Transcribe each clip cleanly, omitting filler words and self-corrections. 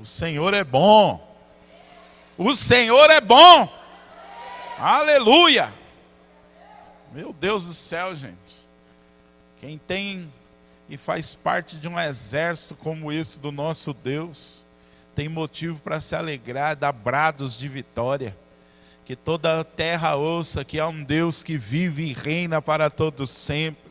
O Senhor é bom. O Senhor é bom. Aleluia. Meu Deus do céu, gente. Quem tem e faz parte de um exército como esse do nosso Deus, tem motivo para se alegrar, dar brados de vitória. Que toda a terra ouça que há um Deus que vive e reina para todo sempre.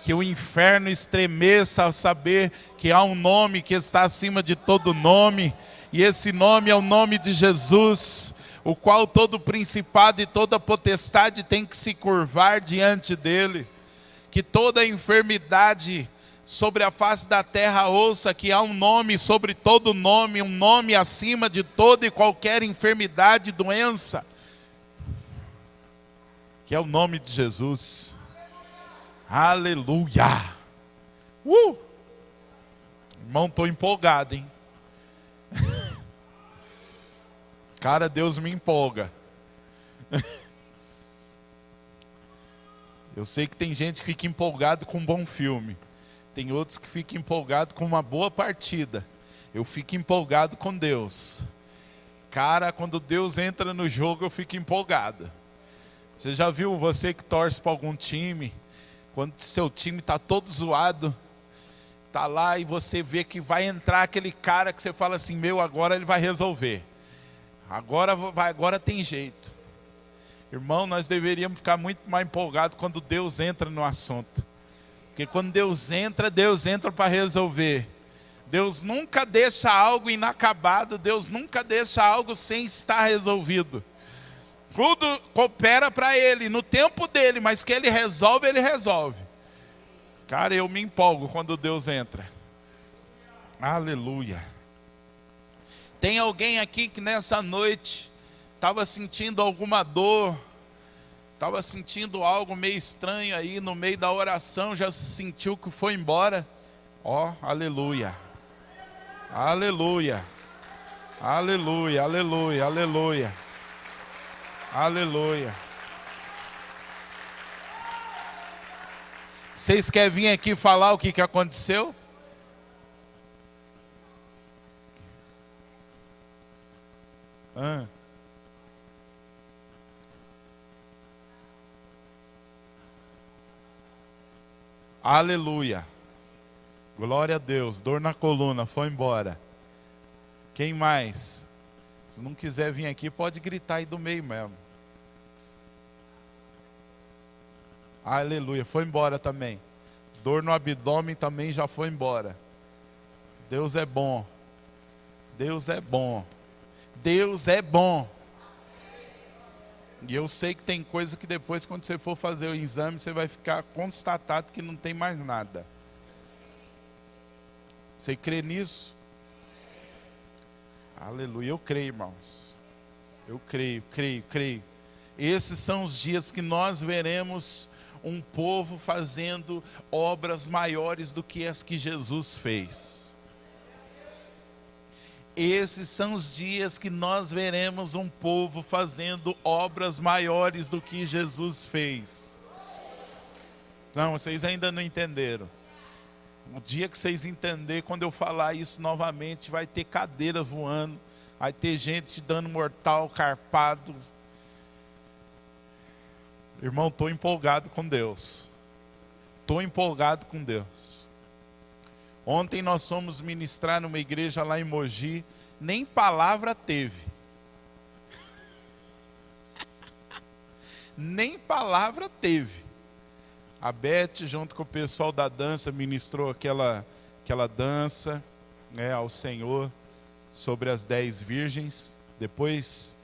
Que o inferno estremeça ao saber que há um nome que está acima de todo nome. E esse nome é o nome de Jesus, o qual todo principado e toda potestade tem que se curvar diante dele. Que toda enfermidade sobre a face da terra ouça que há um nome sobre todo nome, um nome acima de toda e qualquer enfermidade e doença, que é o nome de Jesus. Aleluia. Irmão, estou empolgado, hein? Cara, Deus me empolga. Eu sei que tem gente que fica empolgado com um bom filme. Tem outros que ficam empolgados com uma boa partida. Eu fico empolgado com Deus. Cara, quando Deus entra no jogo, eu fico empolgado. Você já viu, você que torce para algum time, quando seu time está todo zoado, está lá e você vê que vai entrar aquele cara que você fala assim, meu, agora ele vai resolver. Agora tem jeito. Irmão, nós deveríamos ficar muito mais empolgados quando Deus entra no assunto. Porque quando Deus entra para resolver. Deus nunca deixa algo inacabado, Deus nunca deixa algo sem estar resolvido. Tudo coopera para Ele, no tempo dele, mas que Ele resolve, Ele resolve. Cara, eu me empolgo quando Deus entra. Aleluia. Tem alguém aqui que nessa noite estava sentindo alguma dor, estava sentindo algo meio estranho aí, no meio da oração, já se sentiu que foi embora? Ó, aleluia. Aleluia. Aleluia, aleluia, aleluia. Aleluia. Vocês querem vir aqui falar o que aconteceu? Aleluia. Glória a Deus. Dor na coluna, foi embora. Quem mais? Se não quiser vir aqui, pode gritar aí do meio mesmo. Aleluia, foi embora também. Dor no abdômen também já foi embora. Deus é bom. Deus é bom. Deus é bom. E eu sei que tem coisa que depois, quando você for fazer o exame, você vai ficar constatado que não tem mais nada. Você crê nisso? Aleluia, eu creio, irmãos. Eu creio. Esses são os dias que nós veremos um povo fazendo obras maiores do que as que Jesus fez. Esses são os dias que nós veremos um povo fazendo obras maiores do que Jesus fez. Não, vocês ainda não entenderam. O dia que vocês entenderem, quando eu falar isso novamente, vai ter cadeira voando, vai ter gente dando mortal, carpado. Irmão, estou empolgado com Deus. Estou empolgado com Deus. Ontem nós fomos ministrar numa igreja lá em Mogi, nem palavra teve. Nem palavra teve. A Beth, junto com o pessoal da dança, ministrou aquela dança, né, ao Senhor sobre as 10 virgens. Depois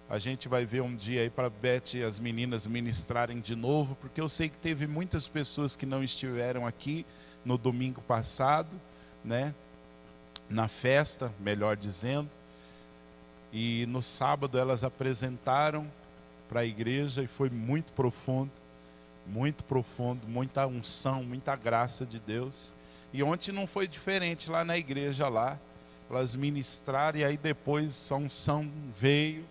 a gente vai ver um dia aí para a Beth e as meninas ministrarem de novo, porque eu sei que teve muitas pessoas que não estiveram aqui no domingo passado, né, na festa, melhor dizendo. E no sábado elas apresentaram para a igreja e foi muito profundo, muita unção, muita graça de Deus. E ontem não foi diferente lá na igreja lá. Elas ministraram e aí depois a unção veio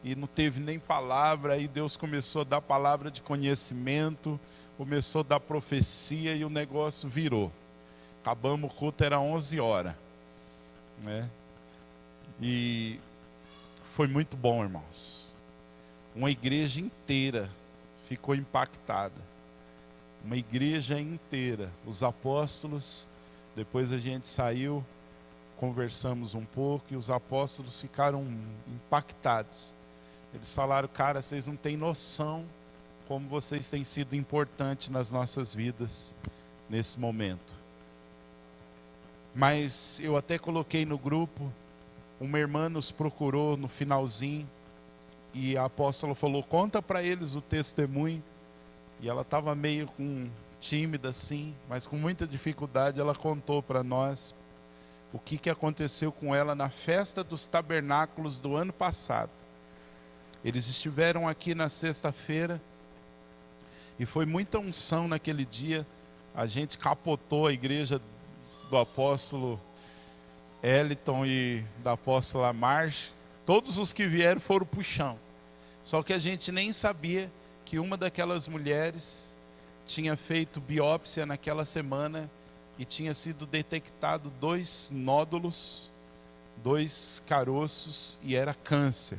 e não teve nem palavra. Aí Deus começou a dar palavra de conhecimento, começou a dar profecia e o negócio virou. Acabamos o culto, era 11 horas, né? E foi muito bom, irmãos. Uma igreja inteira ficou impactada. Uma igreja inteira. Os apóstolos, depois a gente saiu, conversamos um pouco e os apóstolos ficaram impactados. Eles falaram: cara, vocês não têm noção como vocês têm sido importantes nas nossas vidas nesse momento. Mas eu até coloquei no grupo, uma irmã nos procurou no finalzinho e a apóstola falou: conta para eles o testemunho. E ela estava meio tímida assim, mas com muita dificuldade ela contou para nós o que aconteceu com ela na festa dos tabernáculos do ano passado. Eles estiveram aqui na sexta-feira e foi muita unção naquele dia. A gente capotou a igreja do apóstolo Eliton e da apóstola Marge. Todos os que vieram foram para o chão. Só que a gente nem sabia que uma daquelas mulheres tinha feito biópsia naquela semana e tinha sido detectado 2 nódulos, 2 caroços, e era câncer.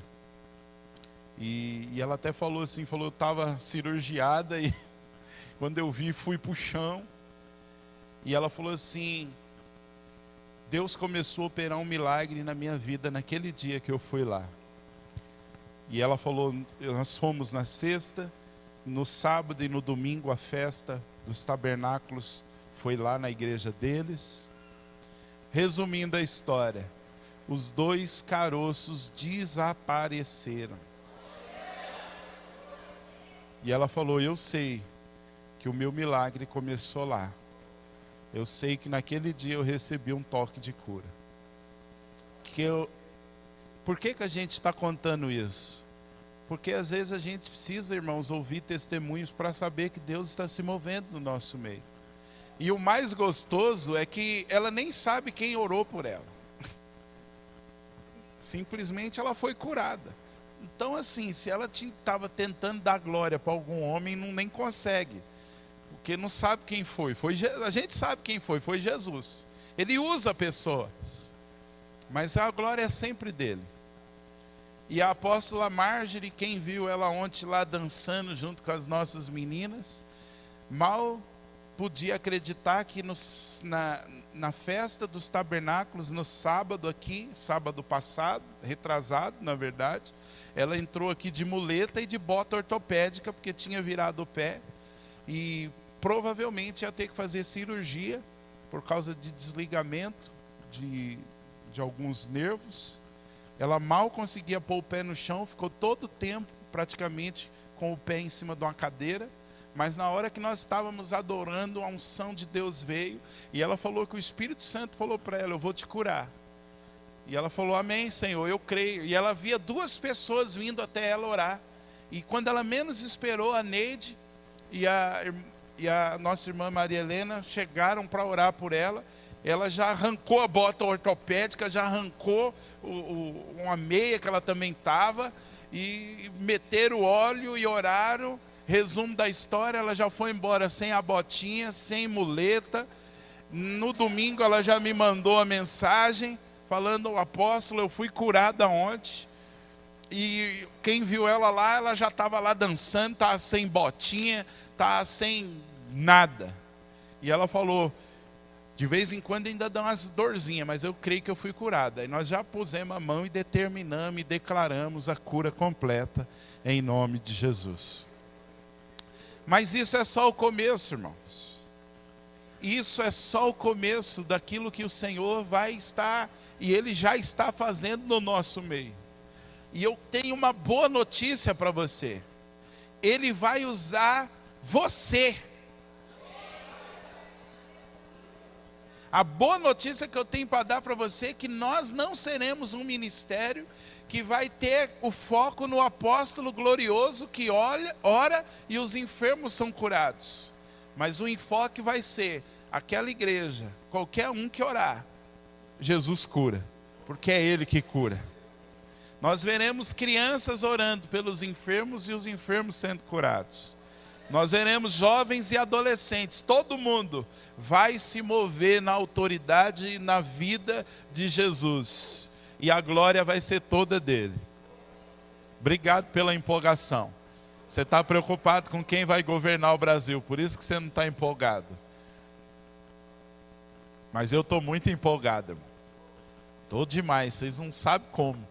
E ela até falou assim, eu estava cirurgiada e quando eu vi, fui para o chão. E ela falou assim: Deus começou a operar um milagre na minha vida naquele dia que eu fui lá. E ela falou: nós fomos na sexta, no sábado e no domingo a festa dos tabernáculos foi lá na igreja deles. Resumindo a história, os 2 caroços desapareceram. E ela falou: eu sei que o meu milagre começou lá. Eu sei que naquele dia eu recebi um toque de cura. Por que a gente está contando isso? Porque às vezes a gente precisa, irmãos, ouvir testemunhos para saber que Deus está se movendo no nosso meio. E o mais gostoso é que ela nem sabe quem orou por ela. Simplesmente ela foi curada. Então assim, se ela estava tentando dar glória para algum homem, nem consegue. Porque não sabe quem foi. A gente sabe quem foi Jesus. Ele usa pessoas. Mas a glória é sempre dele. E a apóstola Marjorie, quem viu ela ontem lá dançando junto com as nossas meninas, mal podia acreditar que na festa dos tabernáculos, no sábado aqui, sábado passado, retrasado na verdade, ela entrou aqui de muleta e de bota ortopédica, porque tinha virado o pé, e provavelmente ia ter que fazer cirurgia, por causa de desligamento de alguns nervos. Ela mal conseguia pôr o pé no chão, ficou todo o tempo praticamente com o pé em cima de uma cadeira. Mas na hora que nós estávamos adorando, a unção de Deus veio. E ela falou que o Espírito Santo falou para ela: eu vou te curar. E ela falou: amém, Senhor, eu creio. E ela via 2 pessoas vindo até ela orar. E quando ela menos esperou, a Neide e a nossa irmã Maria Helena chegaram para orar por ela. Ela já arrancou a bota ortopédica, já arrancou uma meia que ela também estava, e meteram o óleo e oraram. Resumo da história: ela já foi embora sem a botinha, sem muleta. No domingo ela já me mandou a mensagem falando: apóstolo, eu fui curada ontem. E quem viu ela lá, ela já estava lá dançando, estava sem botinha, estava sem nada. E ela falou: de vez em quando ainda dá umas dorzinhas, mas eu creio que eu fui curada. E nós já pusemos a mão e determinamos e declaramos a cura completa em nome de Jesus. Mas isso é só o começo, irmãos. Isso é só o começo daquilo que o Senhor vai estar, e Ele já está fazendo no nosso meio. E eu tenho uma boa notícia para você. Ele vai usar você. A boa notícia que eu tenho para dar para você é que nós não seremos um ministério que vai ter o foco no apóstolo glorioso que ora e os enfermos são curados. Mas o enfoque vai ser aquela igreja, qualquer um que orar, Jesus cura, porque é Ele que cura. Nós veremos crianças orando pelos enfermos e os enfermos sendo curados. Nós veremos jovens e adolescentes, todo mundo vai se mover na autoridade e na vida de Jesus. e a glória vai ser toda dele. Obrigado pela empolgação. Você está preocupado com quem vai governar o Brasil, por isso que você não está empolgado. Mas eu estou muito empolgado, irmão. Estou demais, vocês não sabem como.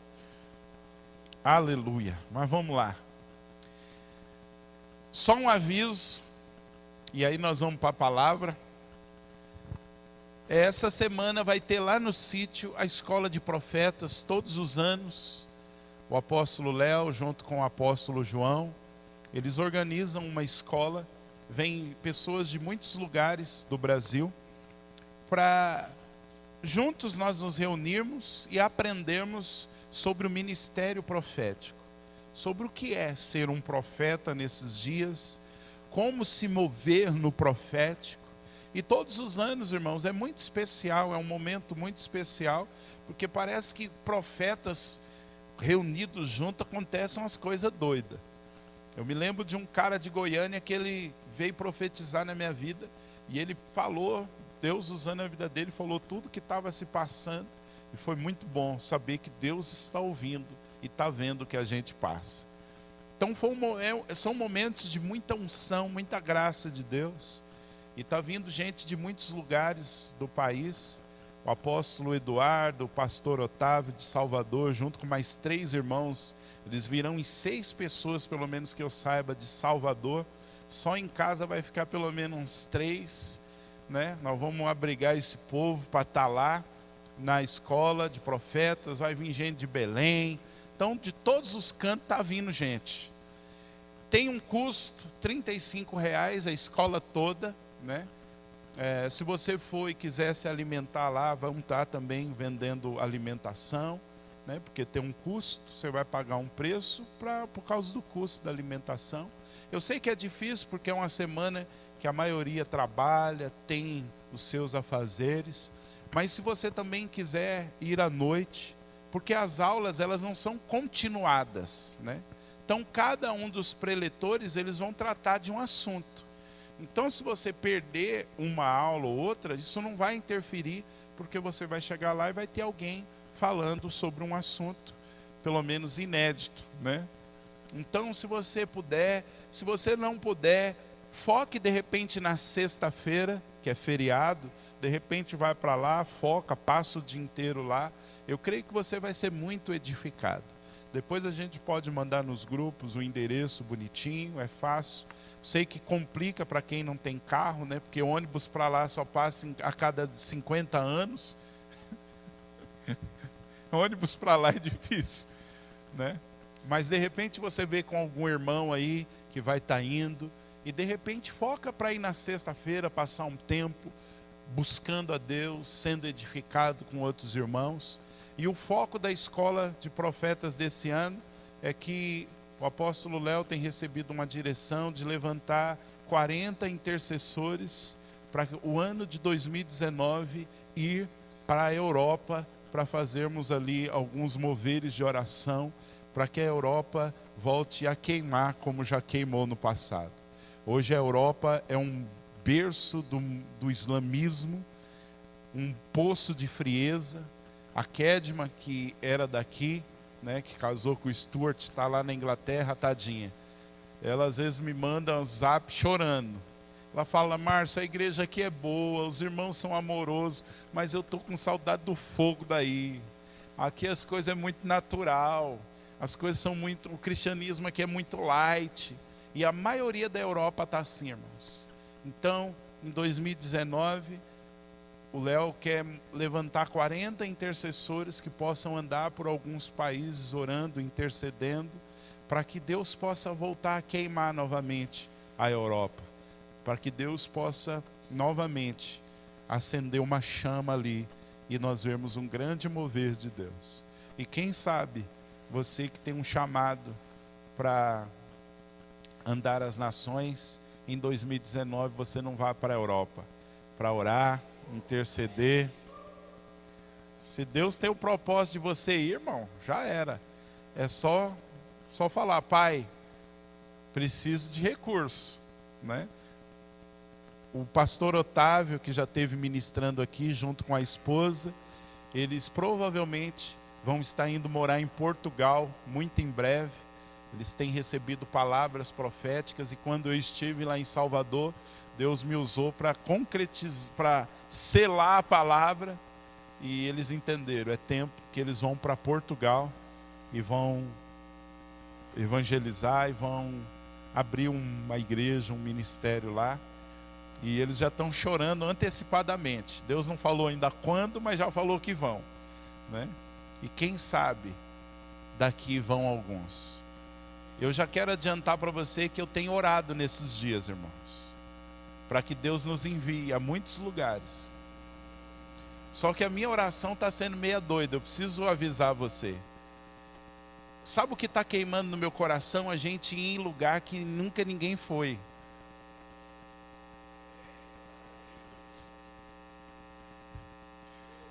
Aleluia. Mas vamos lá. Só um aviso, e aí nós vamos para a palavra. Essa semana vai ter lá no sítio a escola de profetas, todos os anos. O apóstolo Léo, junto com o apóstolo João, eles organizam uma escola. Vêm pessoas de muitos lugares do Brasil para juntos nós nos reunirmos e aprendermos sobre o ministério profético, sobre o que é ser um profeta nesses dias, como se mover no profético. E todos os anos, irmãos, é muito especial, é um momento muito especial, porque parece que profetas reunidos juntos acontecem umas coisas doidas. Eu me lembro de um cara de Goiânia que ele veio profetizar na minha vida, e ele falou, Deus usando a vida dele, falou tudo que estava se passando, e foi muito bom saber que Deus está ouvindo e está vendo o que a gente passa. Então são momentos de muita unção, muita graça de Deus, e está vindo gente de muitos lugares do país. O apóstolo Eduardo, o pastor Otávio de Salvador, junto com mais 3 irmãos, eles virão em 6 pessoas, pelo menos que eu saiba, de Salvador. Só em casa vai ficar pelo menos uns 3, né? Nós vamos abrigar esse povo para estar lá na escola de profetas. Vai vir gente de Belém. Então, de todos os cantos está vindo gente. Tem um custo, R$35 a escola toda, né? Se você for e quiser se alimentar lá, vão estar também vendendo alimentação, né? Porque tem um custo, você vai pagar um preço por causa do custo da alimentação. Eu sei que é difícil, porque é uma semana que a maioria trabalha, tem os seus afazeres, mas se você também quiser ir à noite, porque as aulas elas não são continuadas, né? Então cada um dos preletores eles vão tratar de um assunto. Então, se você perder uma aula ou outra, isso não vai interferir, porque você vai chegar lá e vai ter alguém falando sobre um assunto, pelo menos inédito, né? Então, se você puder, se você não puder, foque de repente na sexta-feira, que é feriado, de repente vai para lá, foca, passa o dia inteiro lá. Eu creio que você vai ser muito edificado. Depois a gente pode mandar nos grupos o endereço bonitinho, é fácil. Sei que complica para quem não tem carro, né? Porque ônibus para lá só passa a cada 50 anos. Ônibus para lá é difícil, né? Mas de repente você vê com algum irmão aí que vai estar indo, e de repente foca para ir na sexta-feira, passar um tempo buscando a Deus, sendo edificado com outros irmãos. E o foco da escola de profetas desse ano é que o apóstolo Léo tem recebido uma direção de levantar 40 intercessores para o ano de 2019 ir para a Europa, para fazermos ali alguns moveres de oração, para que a Europa volte a queimar como já queimou no passado. Hoje a Europa é um berço do islamismo, um poço de frieza. A Kedma, que era daqui, né, que casou com o Stuart, está lá na Inglaterra, tadinha. Ela às vezes me manda um zap chorando. Ela fala: Márcio, a igreja aqui é boa, os irmãos são amorosos, mas eu estou com saudade do fogo daí. Aqui as coisas é muito natural, as coisas são muito, o cristianismo aqui é muito light. E a maioria da Europa está assim, irmãos. Então, em 2019... o Léo quer levantar 40 intercessores que possam andar por alguns países orando, intercedendo, para que Deus possa voltar a queimar novamente a Europa, para que Deus possa novamente acender uma chama ali e nós vermos um grande mover de Deus. E quem sabe, você que tem um chamado para andar as nações, em 2019 você não vá para a Europa, para orar, interceder. Se Deus tem o propósito de você ir, irmão, já era. É só falar: Pai, preciso de recurso, né? O pastor Otávio, que já esteve ministrando aqui junto com a esposa, eles provavelmente vão estar indo morar em Portugal muito em breve. Eles têm recebido palavras proféticas, e quando eu estive lá em Salvador, Deus me usou para concretizar, para selar a palavra, e eles entenderam, é tempo que eles vão para Portugal e vão evangelizar e vão abrir uma igreja, um ministério lá. E eles já estão chorando antecipadamente. Deus não falou ainda quando, mas já falou que vão, né? E quem sabe daqui vão alguns. Eu já quero adiantar para você que eu tenho orado nesses dias, irmãos, para que Deus nos envie a muitos lugares. Só que a minha oração está sendo meia doida, eu preciso avisar você. Sabe o que está queimando no meu coração? A gente ir em lugar que nunca ninguém foi.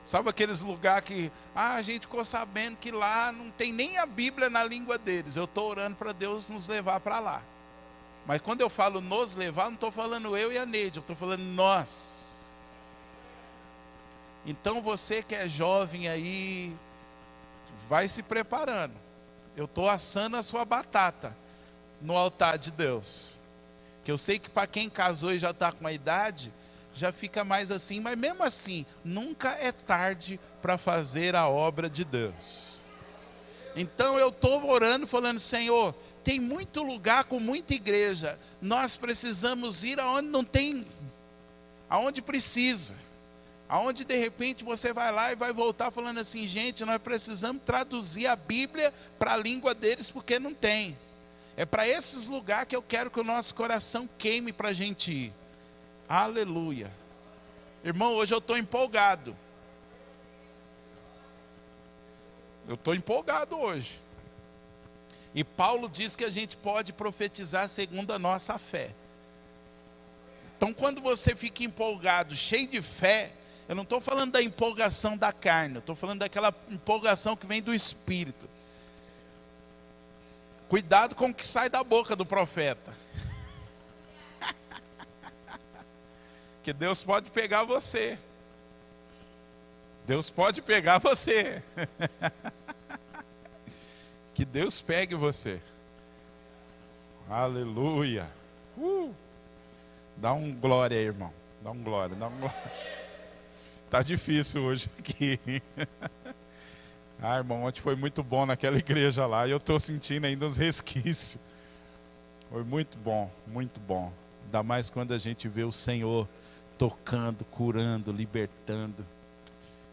Sabe aqueles lugares que a gente ficou sabendo que lá não tem nem a Bíblia na língua deles. Eu estou orando para Deus nos levar para lá. Mas quando eu falo nos levar, não estou falando eu e a Neide, eu estou falando nós. Então você que é jovem aí, vai se preparando. Eu estou assando a sua batata no altar de Deus. Que eu sei que para quem casou e já está com a idade, já fica mais assim, mas mesmo assim, nunca é tarde para fazer a obra de Deus. Então eu estou orando, falando, Senhor, tem muito lugar com muita igreja, nós precisamos ir aonde não tem, aonde precisa, aonde de repente você vai lá e vai voltar falando assim, gente, nós precisamos traduzir a Bíblia para a língua deles, porque não tem. É para esses lugares que eu quero que o nosso coração queime para a gente ir. Aleluia. Irmão, hoje eu estou empolgado. Eu estou empolgado hoje. E Paulo diz que a gente pode profetizar segundo a nossa fé. Então quando você fica empolgado, cheio de fé, eu não estou falando da empolgação da carne, eu estou falando daquela empolgação que vem do Espírito. Cuidado com o que sai da boca do profeta. Que Deus pode pegar você. Deus pode pegar você. Que Deus pegue você. Aleluia. Dá um glória aí, irmão. Dá um glória, dá um glória. Tá difícil hoje aqui. Irmão, ontem foi muito bom naquela igreja lá. E eu estou sentindo ainda uns resquícios. Foi muito bom, muito bom. Ainda mais quando a gente vê o Senhor tocando, curando, libertando.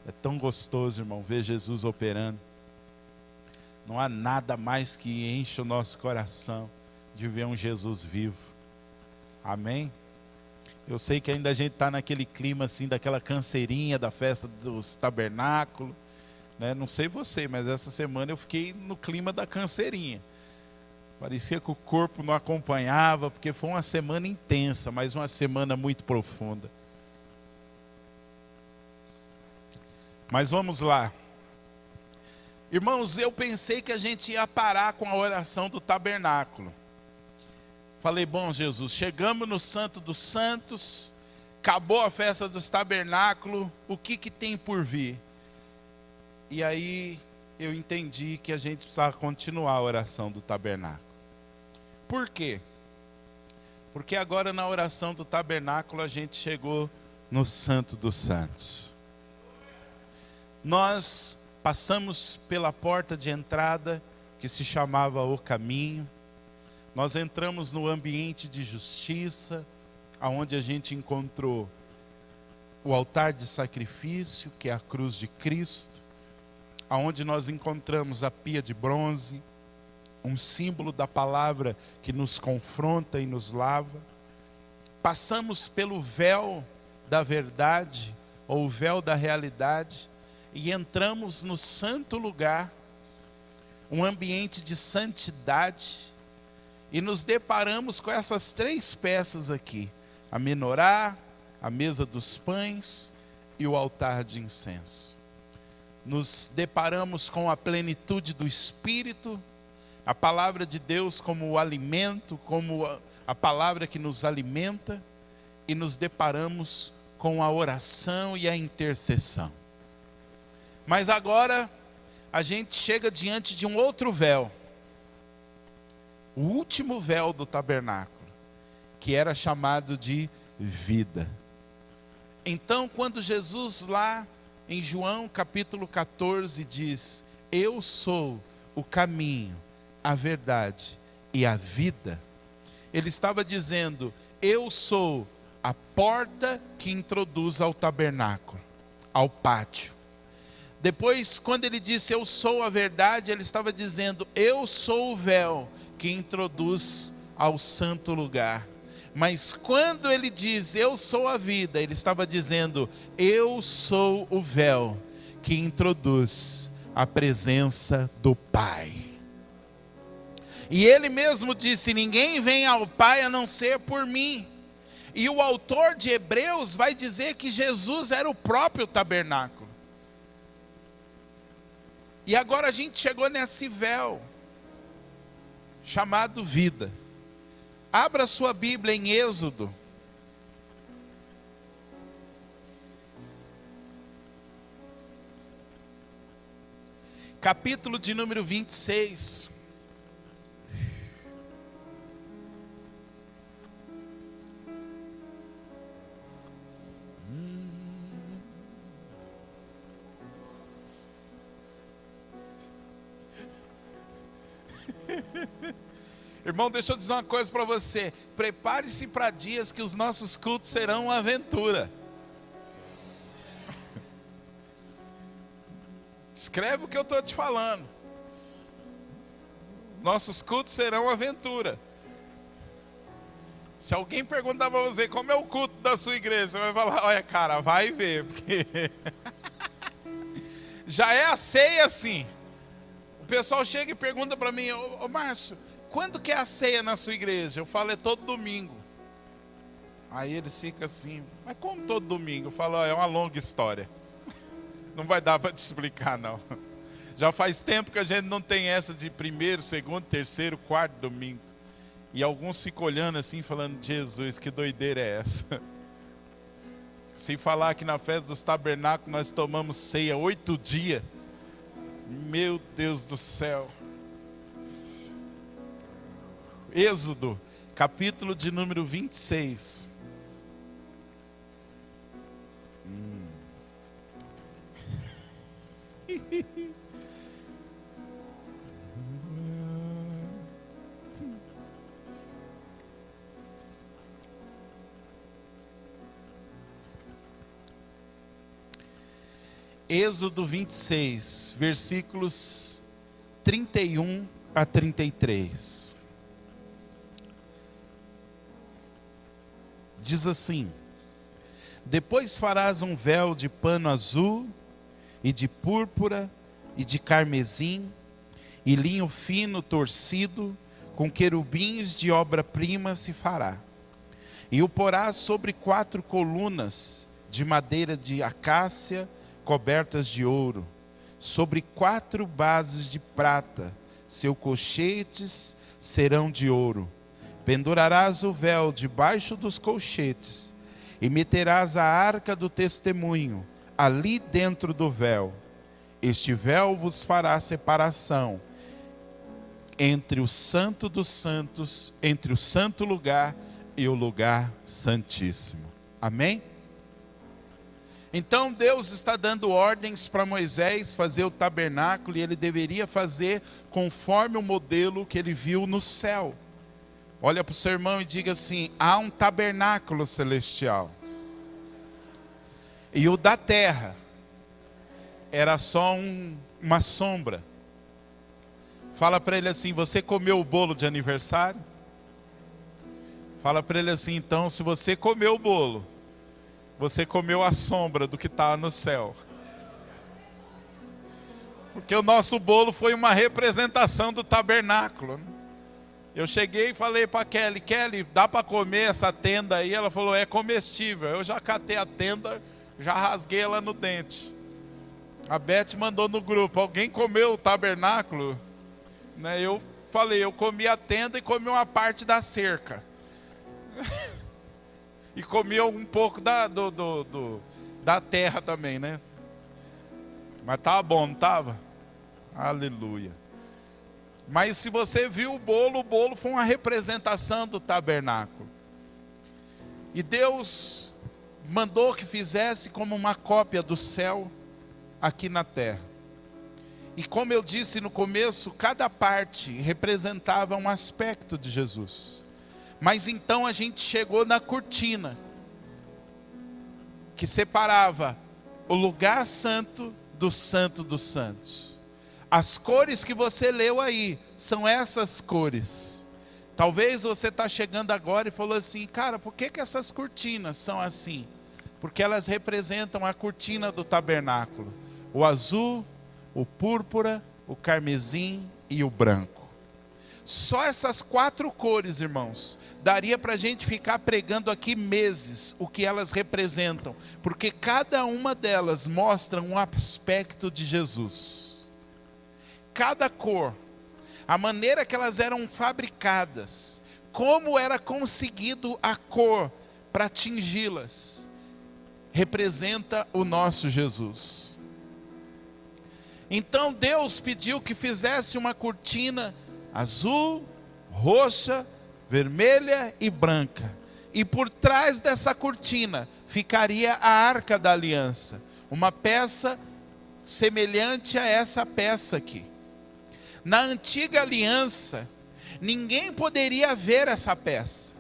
É tão gostoso, irmão, ver Jesus operando. Não há nada mais que enche o nosso coração de ver um Jesus vivo. Amém? Eu sei que ainda a gente está naquele clima assim, daquela canseirinha da festa dos tabernáculos, né? Não sei você, mas essa semana eu fiquei no clima da canseirinha. Parecia que o corpo não acompanhava, porque foi uma semana intensa, mas uma semana muito profunda. Mas vamos lá. Irmãos, eu pensei que a gente ia parar com a oração do tabernáculo. Falei, bom Jesus, chegamos no Santo dos Santos, acabou a festa dos tabernáculos, o que tem por vir? E aí eu entendi que a gente precisava continuar a oração do tabernáculo. Por quê? Porque agora na oração do tabernáculo a gente chegou no Santo dos Santos. Nós passamos pela porta de entrada que se chamava o caminho. Nós entramos no ambiente de justiça, onde a gente encontrou o altar de sacrifício, que é a cruz de Cristo, onde nós encontramos a pia de bronze, um símbolo da palavra que nos confronta e nos lava. Passamos pelo véu da verdade, ou o véu da realidade, e entramos no santo lugar, um ambiente de santidade, e nos deparamos com essas três peças aqui: a menorá, a mesa dos pães e o altar de incenso. Nos deparamos com a plenitude do Espírito, a palavra de Deus como o alimento, como a palavra que nos alimenta, e nos deparamos com a oração e a intercessão. Mas agora a gente chega diante de um outro véu. O último véu do tabernáculo, que era chamado de vida. Então, quando Jesus lá em João capítulo 14 diz: eu sou o caminho, a verdade e a vida, ele estava dizendo: eu sou a porta que introduz ao tabernáculo, ao pátio. Depois, quando ele disse eu sou a verdade, ele estava dizendo: eu sou o véu que introduz ao santo lugar. Mas quando ele diz eu sou a vida, ele estava dizendo: eu sou o véu que introduz a presença do Pai. E ele mesmo disse: ninguém vem ao Pai a não ser por mim. E o autor de Hebreus vai dizer que Jesus era o próprio tabernáculo. E agora a gente chegou nesse véu chamado vida. Abra sua Bíblia em Êxodo. Capítulo de número 26. Irmão, deixa eu dizer uma coisa para você. Prepare-se para dias que os nossos cultos serão uma aventura. Escreve o que eu estou te falando. Nossos cultos serão uma aventura. Se alguém perguntar para você como é o culto da sua igreja, você vai falar: olha, cara, vai ver, porque já é a ceia assim. O pessoal chega e pergunta para mim: ô Márcio, quando que é a ceia na sua igreja? Eu falo: é todo domingo. Aí eles ficam assim: mas como todo domingo? Eu falo: é uma longa história. Não vai dar para te explicar, não. Já faz tempo que a gente não tem essa de primeiro, segundo, terceiro, quarto domingo. E alguns ficam olhando assim, falando: Jesus, que doideira é essa? Sem falar que na festa dos tabernáculos nós tomamos ceia 8 dias. Meu Deus do céu. Êxodo, capítulo de número 26. Êxodo 26, versículos 31 a 33. Diz assim: depois farás um véu de pano azul, e de púrpura, e de carmesim, e linho fino torcido, com querubins de obra-prima se fará. E o porás sobre 4 colunas de madeira de acácia, cobertas de ouro, sobre 4 bases de prata, seus colchetes serão de ouro. Pendurarás o véu debaixo dos colchetes, e meterás a arca do testemunho ali dentro do véu. Este véu vos fará separação entre o santo dos santos, entre o santo lugar e o lugar santíssimo. Amém? Então Deus está dando ordens para Moisés fazer o tabernáculo, e ele deveria fazer conforme o modelo que ele viu no céu. Olha para o seu irmão e diga assim: há um tabernáculo celestial. E o da terra era só uma sombra. Fala para ele assim: você comeu o bolo de aniversário? Fala para ele assim: então, se você comeu o bolo, você comeu a sombra do que está no céu. Porque o nosso bolo foi uma representação do tabernáculo. Eu cheguei e falei para Kelly: Kelly, dá para comer essa tenda aí? Ela falou: é comestível. Eu já catei a tenda, já rasguei ela no dente. A Beth mandou no grupo: alguém comeu o tabernáculo? Né, eu falei: eu comi a tenda e comi uma parte da cerca. E comi um pouco da terra também, né? Mas estava bom, não estava? Aleluia. Mas se você viu o bolo foi uma representação do tabernáculo. E Deus mandou que fizesse como uma cópia do céu aqui na terra. E como eu disse no começo, cada parte representava um aspecto de Jesus. Mas então a gente chegou na cortina, que separava o lugar santo do santo dos santos. As cores que você leu aí, são essas cores. Talvez você está chegando agora e falou assim, cara, por que essas cortinas são assim? Porque elas representam a cortina do tabernáculo. O azul, o púrpura, o carmesim e o branco. Só essas 4 cores, irmãos, daria para a gente ficar pregando aqui meses o que elas representam. Porque cada uma delas mostra um aspecto de Jesus. Cada cor, a maneira que elas eram fabricadas, como era conseguido a cor para atingi-las, representa o nosso Jesus. Então Deus pediu que fizesse uma cortina azul, roxa, vermelha e branca. E por trás dessa cortina ficaria a Arca da Aliança, uma peça semelhante a essa peça aqui. Na antiga aliança, ninguém poderia ver essa peça.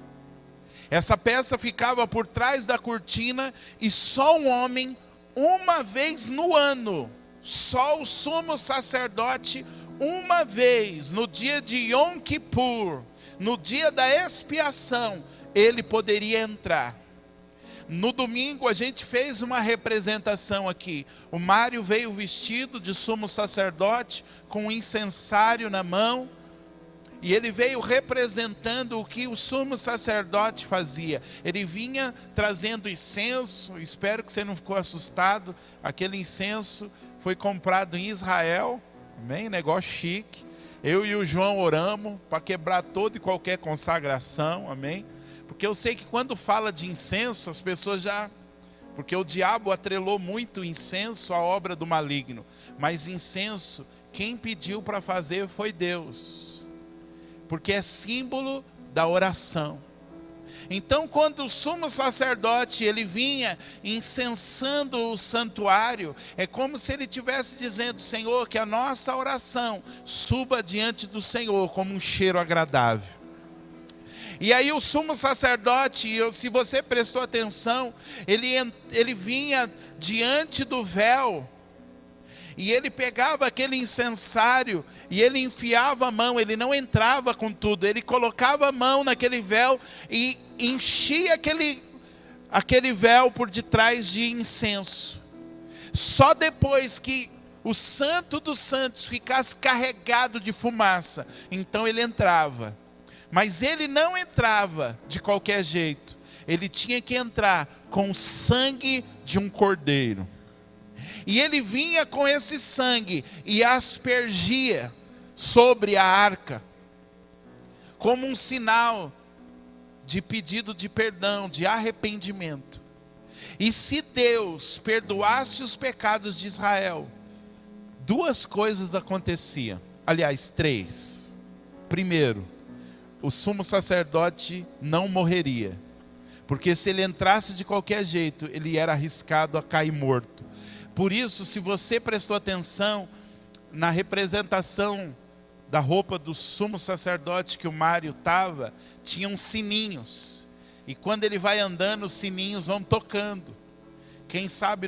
Essa peça ficava por trás da cortina e só um homem, uma vez no ano, só o sumo sacerdote, uma vez, no dia de Yom Kippur, no dia da expiação, ele poderia entrar. No domingo a gente fez uma representação aqui. O Mário veio vestido de sumo sacerdote, com um incensário na mão, e ele veio representando o que o sumo sacerdote fazia. Ele vinha trazendo incenso. Espero que você não ficou assustado. Aquele incenso foi comprado em Israel, amém? Negócio chique. Eu e o João oramos para quebrar toda e qualquer consagração, amém? Porque eu sei que quando fala de incenso, as pessoas já... Porque o diabo atrelou muito o incenso à obra do maligno. Mas incenso, quem pediu para fazer foi Deus. Porque é símbolo da oração. Então quando o sumo sacerdote, ele vinha incensando o santuário, é como se ele estivesse dizendo, Senhor, que a nossa oração suba diante do Senhor como um cheiro agradável. E aí o sumo sacerdote, se você prestou atenção, ele vinha diante do véu, e ele pegava aquele incensário, e ele enfiava a mão, ele não entrava com tudo, ele colocava a mão naquele véu, e enchia aquele véu por detrás de incenso. Só depois que o santo dos santos ficasse carregado de fumaça, então ele entrava. Mas ele não entrava de qualquer jeito. Ele tinha que entrar com o sangue de um cordeiro. E ele vinha com esse sangue e aspergia sobre a arca, como um sinal de pedido de perdão, de arrependimento. E se Deus perdoasse os pecados de Israel, 2 coisas aconteciam. Aliás, 3. Primeiro, o sumo sacerdote não morreria, porque se ele entrasse de qualquer jeito, ele era arriscado a cair morto. Por isso, se você prestou atenção na representação da roupa do sumo sacerdote que o Mário estava, tinham sininhos, e quando ele vai andando, os sininhos vão tocando. Quem sabe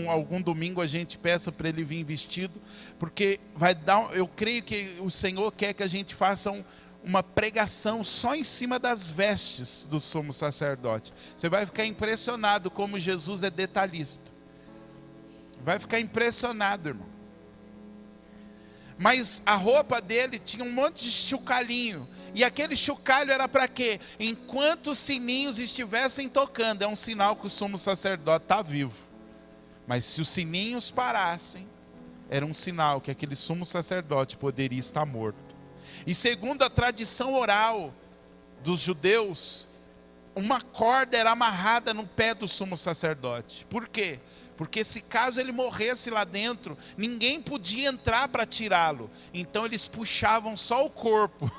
algum domingo a gente peça para ele vir vestido, porque eu creio que o Senhor quer que a gente faça uma pregação só em cima das vestes do sumo sacerdote. Você vai ficar impressionado como Jesus é detalhista. Vai ficar impressionado, irmão. Mas a roupa dele tinha um monte de chocalhinho. E aquele chocalho era para quê? Enquanto os sininhos estivessem tocando, é um sinal que o sumo sacerdote está vivo. Mas se os sininhos parassem, era um sinal que aquele sumo sacerdote poderia estar morto. E segundo a tradição oral dos judeus, uma corda era amarrada no pé do sumo sacerdote. Por quê? Porque se caso ele morresse lá dentro, ninguém podia entrar para tirá-lo. Então eles puxavam só o corpo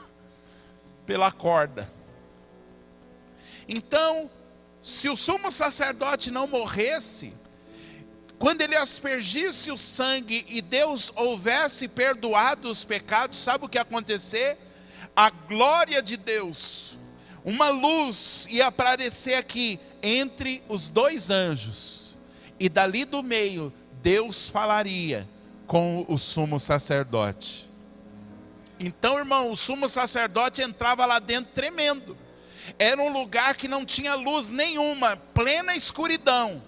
pela corda. Então, se o sumo sacerdote não morresse, quando ele aspergisse o sangue e Deus houvesse perdoado os pecados, sabe o que ia acontecer? A glória de Deus, uma luz ia aparecer aqui entre os dois anjos. E dali do meio, Deus falaria com o sumo sacerdote. Então, irmão, o sumo sacerdote entrava lá dentro tremendo. Era um lugar que não tinha luz nenhuma, plena escuridão.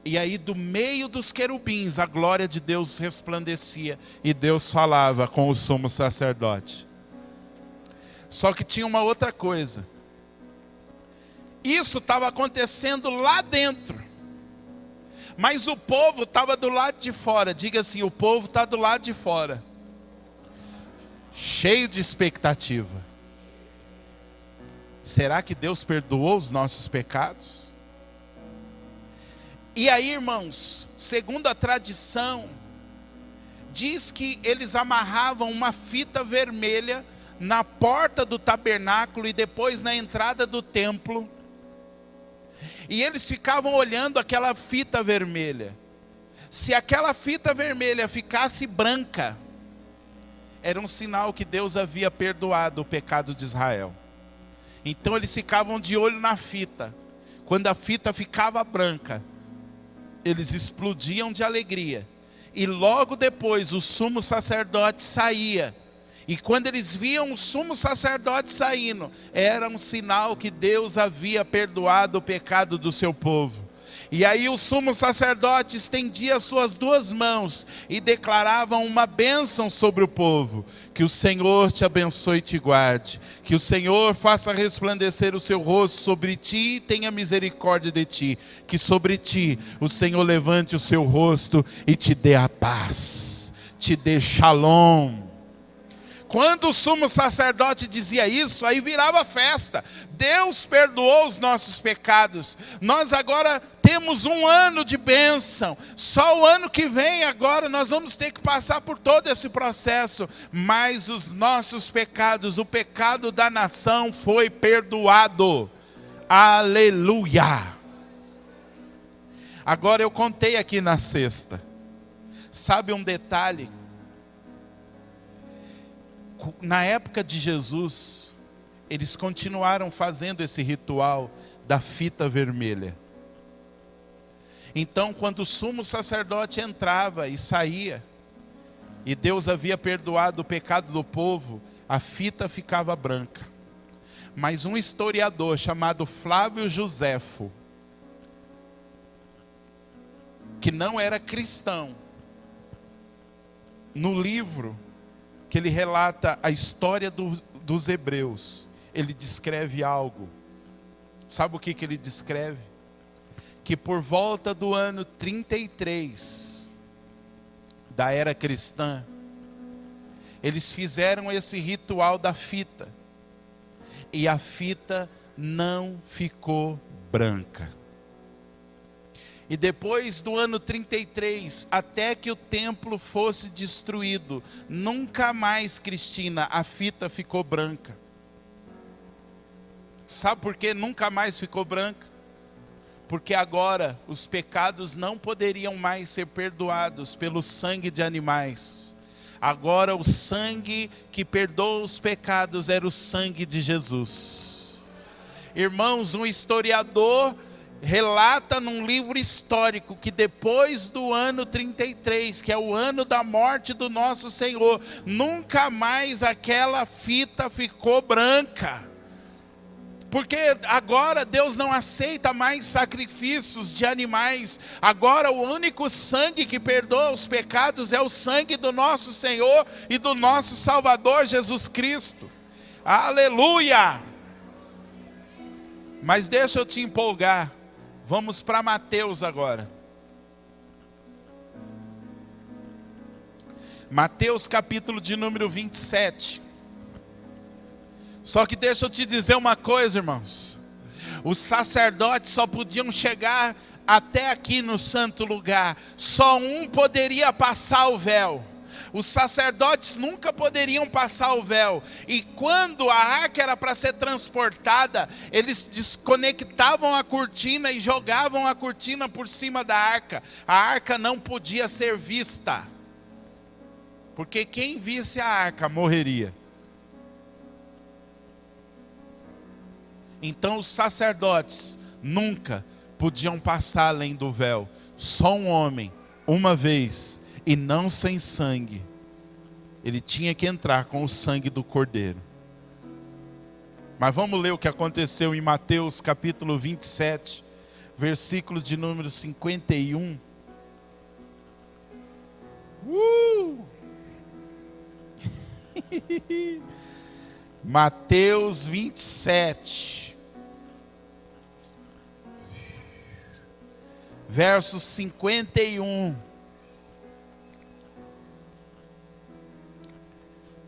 E aí do meio dos querubins a glória de Deus resplandecia. E Deus falava com o sumo sacerdote. Só que tinha uma outra coisa. Isso estava acontecendo lá dentro. Mas o povo estava do lado de fora. Diga assim, o povo está do lado de fora. Cheio de expectativa. Será que Deus perdoou os nossos pecados? E aí, irmãos, segundo a tradição, diz que eles amarravam uma fita vermelha na porta do tabernáculo e depois na entrada do templo. E eles ficavam olhando aquela fita vermelha. Se aquela fita vermelha ficasse branca, era um sinal que Deus havia perdoado o pecado de Israel. Então eles ficavam de olho na fita. Quando a fita ficava branca, eles explodiam de alegria. E logo depois o sumo sacerdote saía. E quando eles viam o sumo sacerdote saindo, era um sinal que Deus havia perdoado o pecado do seu povo. E aí o sumo sacerdote estendia as suas duas mãos e declarava uma bênção sobre o povo. Que o Senhor te abençoe e te guarde. Que o Senhor faça resplandecer o seu rosto sobre ti e tenha misericórdia de ti. Que sobre ti o Senhor levante o seu rosto e te dê a paz. Te dê shalom. Quando o sumo sacerdote dizia isso, aí virava festa. Deus perdoou os nossos pecados. Nós agora temos um ano de bênção. Só o ano que vem agora nós vamos ter que passar por todo esse processo. Mas os nossos pecados, o pecado da nação foi perdoado. Aleluia! Agora eu contei aqui na sexta. Sabe um detalhe? Na época de Jesus, eles continuaram fazendo esse ritual da fita vermelha. Então, quando o sumo sacerdote entrava e saía, e Deus havia perdoado o pecado do povo, a fita ficava branca. Mas um historiador chamado Flávio Joséfo, que não era cristão, no livro que ele relata a história dos hebreus, ele descreve algo. Sabe o que ele descreve? Que por volta do ano 33 da era cristã, eles fizeram esse ritual da fita, e a fita não ficou branca. E depois do ano 33, até que o templo fosse destruído, nunca mais, Cristina, a fita ficou branca. Sabe por que nunca mais ficou branca? Porque agora os pecados não poderiam mais ser perdoados pelo sangue de animais. Agora o sangue que perdoa os pecados era o sangue de Jesus. Irmãos, um historiador relata num livro histórico que depois do ano 33, que é o ano da morte do nosso Senhor, nunca mais aquela fita ficou branca. Porque agora Deus não aceita mais sacrifícios de animais. Agora o único sangue que perdoa os pecados é o sangue do nosso Senhor e do nosso Salvador Jesus Cristo. Aleluia! Mas deixa eu te empolgar. Vamos para Mateus agora. Mateus capítulo de número 27. Só que deixa eu te dizer uma coisa, irmãos. Os sacerdotes só podiam chegar até aqui no santo lugar, só um poderia passar o véu. Os sacerdotes nunca poderiam passar o véu. E quando a arca era para ser transportada, eles desconectavam a cortina e jogavam a cortina por cima da arca. A arca não podia ser vista, porque quem visse a arca morreria. Então os sacerdotes nunca podiam passar além do véu. Só um homem, uma vez, e não sem sangue. Ele tinha que entrar com o sangue do cordeiro. Mas vamos ler o que aconteceu em Mateus capítulo 27, versículo de número 51. Mateus 27, verso 51.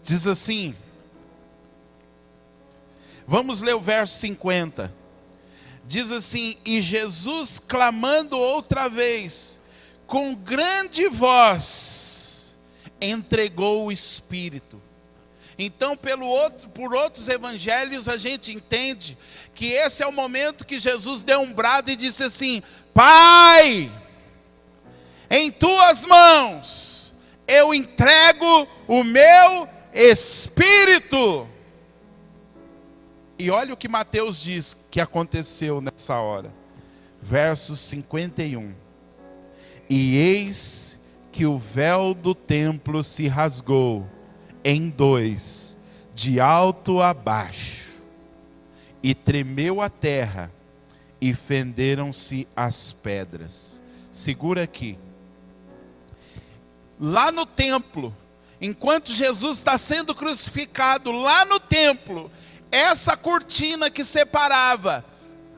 Diz assim, vamos ler o verso 50. Diz assim: e Jesus, clamando outra vez, com grande voz, entregou o Espírito. Então, por outros evangelhos, a gente entende que esse é o momento que Jesus deu um brado e disse assim: Pai, em tuas mãos eu entrego o meu Espírito. E olha o que Mateus diz que aconteceu nessa hora. Verso 51. E eis que o véu do templo se rasgou em dois, de alto a baixo, e tremeu a terra, e fenderam-se as pedras. Segura aqui. Lá no templo, enquanto Jesus está sendo crucificado, lá no templo, essa cortina que separava,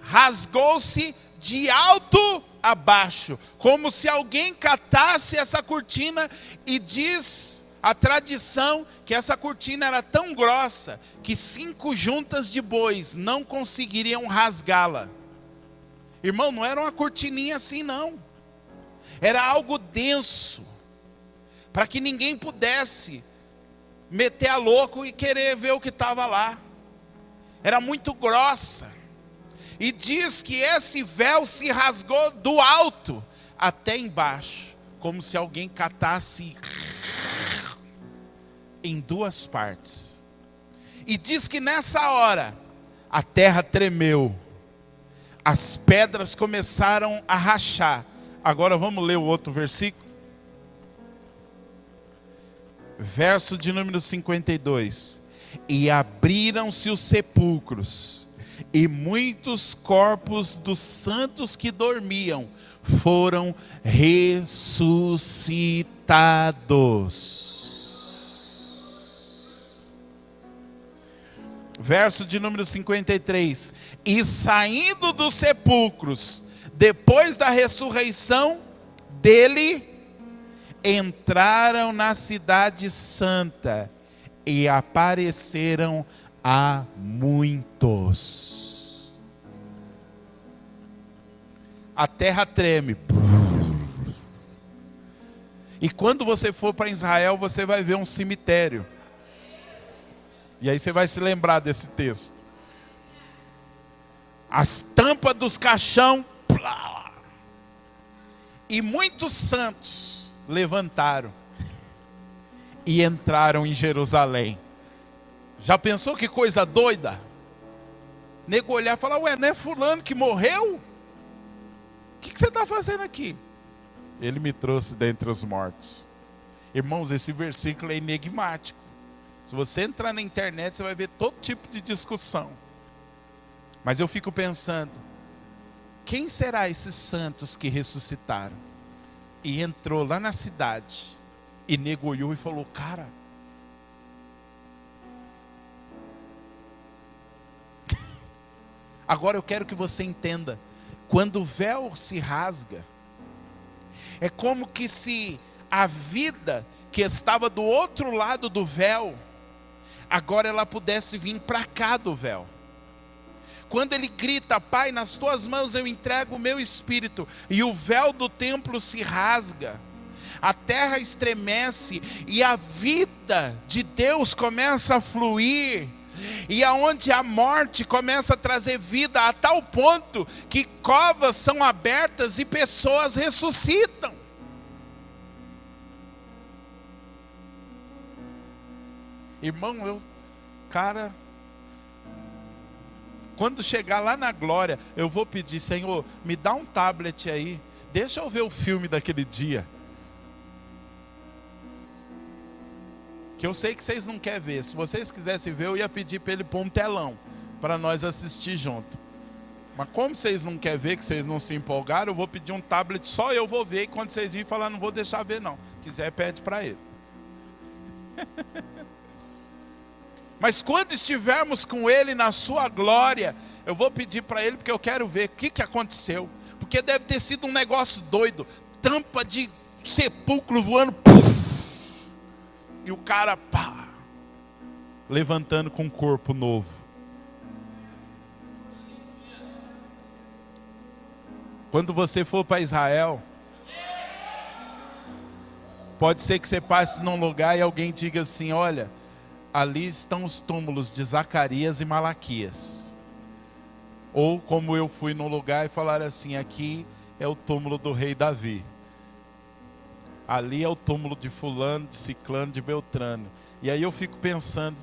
rasgou-se de alto a baixo, como se alguém catasse essa cortina, e diz a tradição que essa cortina era tão grossa, que 5 juntas de bois não conseguiriam rasgá-la. Irmão, não era uma cortininha assim não, era algo denso, para que ninguém pudesse meter a louco e querer ver o que estava lá. Era muito grossa. E diz que esse véu se rasgou do alto até embaixo, como se alguém catasse em 2 partes. E diz que nessa hora a terra tremeu, as pedras começaram a rachar. Agora vamos ler o outro versículo. Verso de número 52. E abriram-se os sepulcros, e muitos corpos dos santos que dormiam foram ressuscitados. Verso de número 53. E saindo dos sepulcros, depois da ressurreição dele, entraram na cidade santa e apareceram a muitos. A terra treme. E quando você for para Israel, você vai ver um cemitério. E aí você vai se lembrar desse texto. As tampas dos caixão. E muitos santos levantaram e entraram em Jerusalém. Já pensou que coisa doida? Nego olhar e falar: ué, não é fulano que morreu? O que você está fazendo aqui? Ele me trouxe dentre os mortos. Irmãos, esse versículo é enigmático. Se você entrar na internet, você vai ver todo tipo de discussão. Mas eu fico pensando: quem será esses santos que ressuscitaram? E entrou lá na cidade e negociou e falou: cara, agora eu quero que você entenda. Quando o véu se rasga, é como que se a vida que estava do outro lado do véu, agora ela pudesse vir para cá do véu. quando ele grita: Pai, nas tuas mãos eu entrego o meu espírito, e o véu do templo se rasga, a terra estremece e a vida de Deus começa a fluir, e aonde a morte começa a trazer vida, a tal ponto que covas são abertas e pessoas ressuscitam. Irmão, quando chegar lá na glória, eu vou pedir: Senhor, me dá um tablet aí, deixa eu ver o filme daquele dia, que eu sei que vocês não querem ver. Se vocês quisessem ver, eu ia pedir para ele pôr um telão, para nós assistir junto. Mas como vocês não querem ver, que vocês não se empolgaram, eu vou pedir um tablet, só eu vou ver, e quando vocês virem falar, não vou deixar ver não. Quiser, pede para ele. Mas quando estivermos com ele na sua glória, eu vou pedir para ele, porque eu quero ver o que aconteceu. Porque deve ter sido um negócio doido, tampa de sepulcro voando, puff, e o cara levantando com um corpo novo. Quando você for para Israel, pode ser que você passe num lugar e alguém diga assim: olha, ali estão os túmulos de Zacarias e Malaquias. Ou como eu fui num lugar e falaram assim: aqui é o túmulo do rei Davi, ali é o túmulo de fulano, de ciclano, de beltrano. E aí eu fico pensando,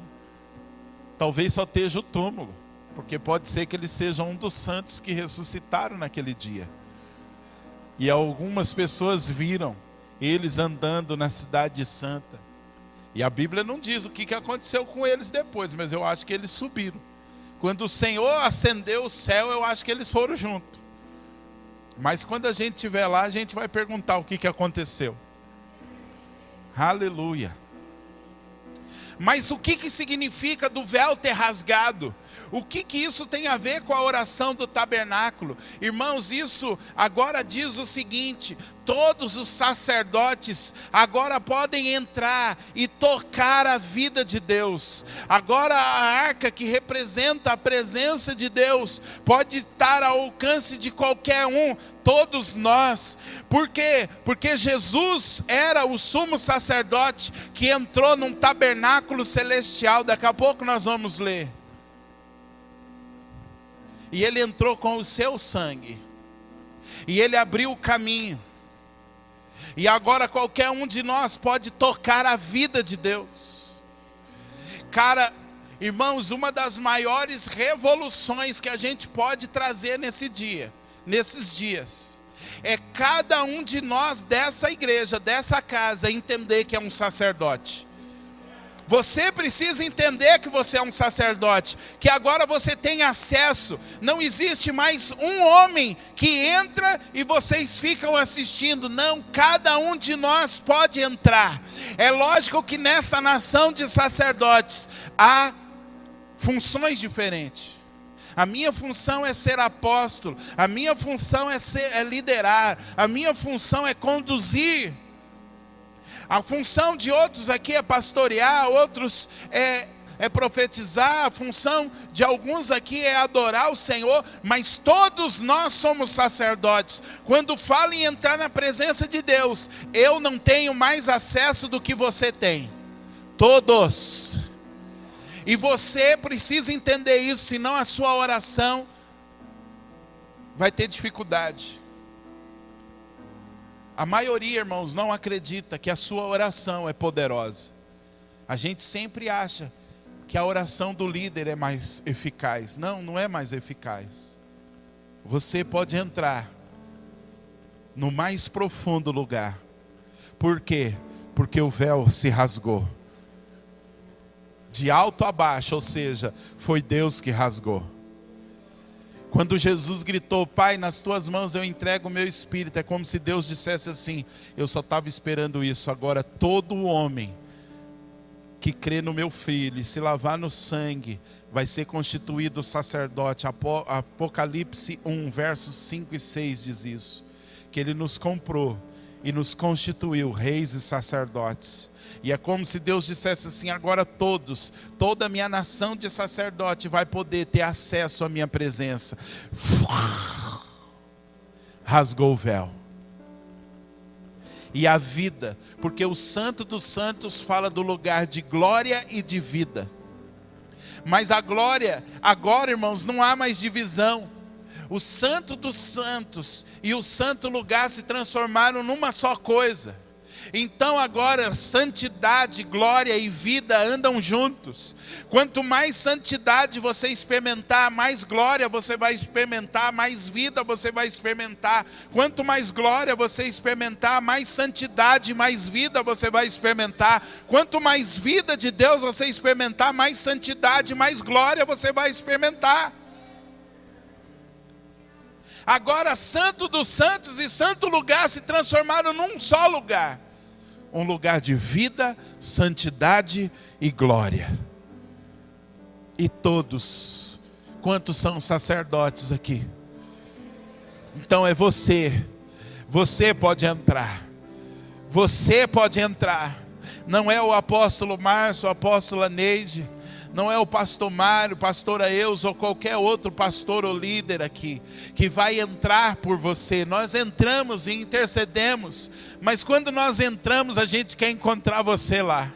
talvez só esteja o túmulo, porque pode ser que eles sejam um dos santos que ressuscitaram naquele dia. E algumas pessoas viram eles andando na cidade santa. E a Bíblia não diz o que aconteceu com eles depois, mas eu acho que eles subiram. Quando o Senhor acendeu o céu, eu acho que eles foram juntos. Mas quando a gente estiver lá, a gente vai perguntar o que aconteceu. Aleluia. Mas o que significa do véu ter rasgado? O que isso tem a ver com a oração do tabernáculo? Irmãos, isso agora diz o seguinte: todos os sacerdotes agora podem entrar e tocar a vida de Deus. Agora a arca, que representa a presença de Deus, pode estar ao alcance de qualquer um, todos nós. Por quê? Porque Jesus era o sumo sacerdote que entrou num tabernáculo celestial. Daqui a pouco nós vamos ler. E ele entrou com o seu sangue, e ele abriu o caminho, e agora qualquer um de nós pode tocar a vida de Deus. Cara, irmãos, uma das maiores revoluções que a gente pode trazer nesses dias, é cada um de nós dessa igreja, dessa casa, entender que é um sacerdote. Você precisa entender que você é um sacerdote, que agora você tem acesso. Não existe mais um homem que entra e vocês ficam assistindo. Não, cada um de nós pode entrar. É lógico que nessa nação de sacerdotes há funções diferentes. A minha função é ser apóstolo, a minha função é liderar, a minha função é conduzir. A função de outros aqui é pastorear, outros é profetizar, a função de alguns aqui é adorar o Senhor, mas todos nós somos sacerdotes. Quando falo em entrar na presença de Deus, eu não tenho mais acesso do que você tem. Todos. E você precisa entender isso, senão a sua oração vai ter dificuldade. A maioria, irmãos, não acredita que a sua oração é poderosa. A gente sempre acha que a oração do líder é mais eficaz. Não, não é mais eficaz. Você pode entrar no mais profundo lugar. Por quê? Porque o véu se rasgou. De alto a baixo, ou seja, foi Deus que rasgou. Quando Jesus gritou: Pai, nas tuas mãos eu entrego o meu espírito, é como se Deus dissesse assim: eu só estava esperando isso. Agora todo homem que crê no meu filho e se lavar no sangue vai ser constituído sacerdote. Apocalipse 1, versos 5 e 6 diz isso. Que ele nos comprou e nos constituiu reis e sacerdotes. E é como se Deus dissesse assim: agora toda a minha nação de sacerdote vai poder ter acesso à minha presença. Rasgou o véu. E a vida, porque o Santo dos Santos fala do lugar de glória e de vida. Mas a glória, agora, irmãos, não há mais divisão. O Santo dos Santos e o santo lugar se transformaram numa só coisa. Então agora santidade, glória e vida andam juntos. Quanto mais santidade você experimentar, mais glória você vai experimentar, mais vida você vai experimentar. Quanto mais glória você experimentar, mais santidade, mais vida você vai experimentar. Quanto mais vida de Deus você experimentar, mais santidade, mais glória você vai experimentar. Agora Santo dos Santos e Santo Lugar se transformaram num só lugar. Um lugar de vida, santidade e glória. E todos, quantos são sacerdotes aqui? Então é você pode entrar. Você pode entrar. Não é o apóstolo Márcio, a apóstola Neide, não é o pastor Mário, pastora Eusa ou qualquer outro pastor ou líder aqui que vai entrar por você. Nós entramos e intercedemos, mas quando nós entramos, a gente quer encontrar você lá.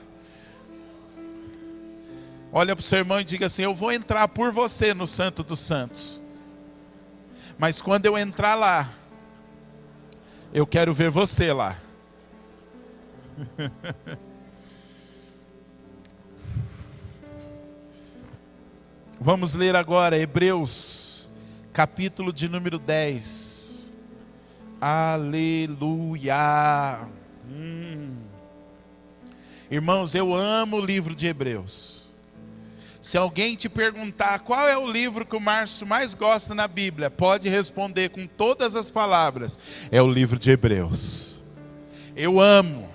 Olha para o seu irmão e diga assim: eu vou entrar por você no Santo dos Santos, mas quando eu entrar lá, eu quero ver você lá. Vamos ler agora Hebreus, capítulo de número 10. Aleluia! Irmãos, eu amo o livro de Hebreus. Se alguém te perguntar qual é o livro que o Márcio mais gosta na Bíblia, pode responder com todas as palavras: é o livro de Hebreus. Eu amo.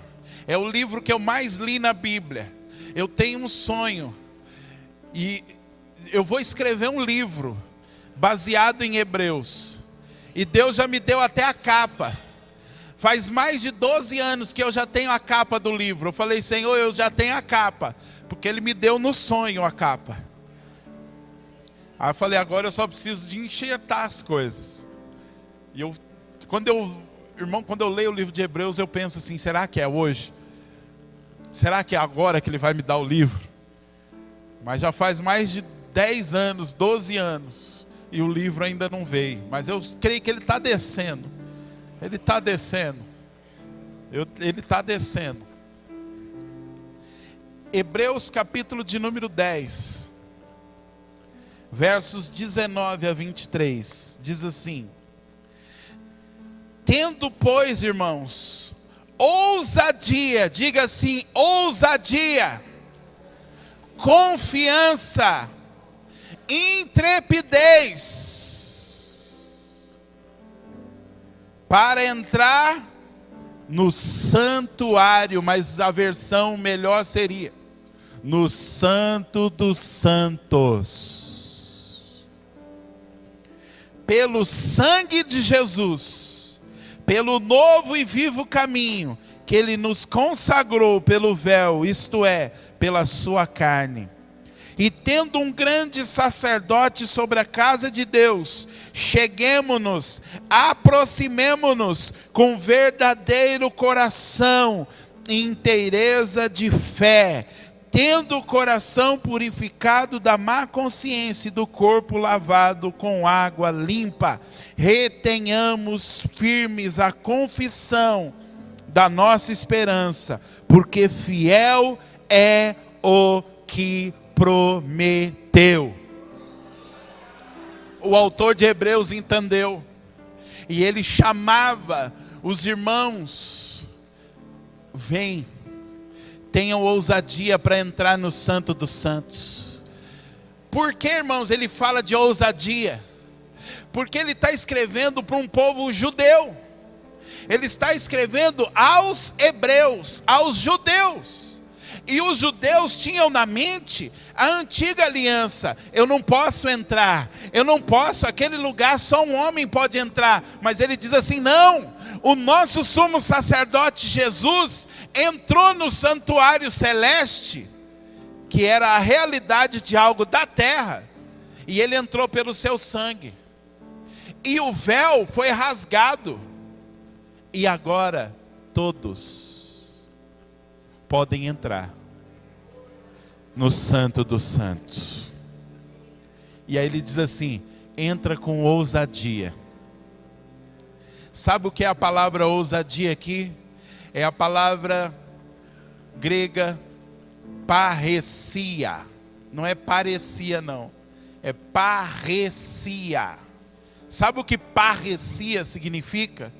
É o livro que eu mais li na Bíblia. Eu tenho um sonho e eu vou escrever um livro baseado em Hebreus. E Deus já me deu até a capa. Faz mais de 12 anos que eu já tenho a capa do livro. Eu falei: Senhor, eu já tenho a capa, porque Ele me deu no sonho a capa. Aí eu falei: agora eu só preciso de enxertar as coisas. E quando eu leio o livro de Hebreus, eu penso assim: será que é hoje? Será que é agora que Ele vai me dar o livro? Mas já faz mais de 10 anos, 12 anos, e o livro ainda não veio. Mas eu creio que ele está descendo. Ele está descendo. Ele está descendo. Hebreus capítulo de número 10, versos 19 a 23, diz assim: tendo, pois, irmãos, ousadia, diga assim, ousadia, confiança, intrepidez, para entrar no santuário, mas a versão melhor seria no Santo dos Santos, pelo sangue de Jesus, pelo novo e vivo caminho que Ele nos consagrou pelo véu, isto é, pela sua carne. E tendo um grande sacerdote sobre a casa de Deus, cheguemo-nos, aproximemo-nos com verdadeiro coração, inteireza de fé, tendo o coração purificado da má consciência e do corpo lavado com água limpa. Retenhamos firmes a confissão da nossa esperança, porque fiel é o que prometeu. O autor de Hebreus entendeu, e ele chamava os irmãos: vem, tenham ousadia para entrar no Santo dos Santos. Por que, irmãos, ele fala de ousadia? Porque ele está escrevendo para um povo judeu. Ele está escrevendo aos hebreus, aos judeus. E os judeus tinham na mente a antiga aliança. Eu não posso entrar, eu não posso, aquele lugar só um homem pode entrar. Mas ele diz assim: não, o nosso sumo sacerdote Jesus entrou no santuário celeste, que era a realidade de algo da terra, e ele entrou pelo seu sangue. E o véu foi rasgado. E agora todos podem entrar no Santo dos Santos. E aí ele diz assim: entra com ousadia. Sabe o que é a palavra ousadia aqui? É a palavra grega parresia. Não é parecia não, é parresia. Sabe o que parresia significa?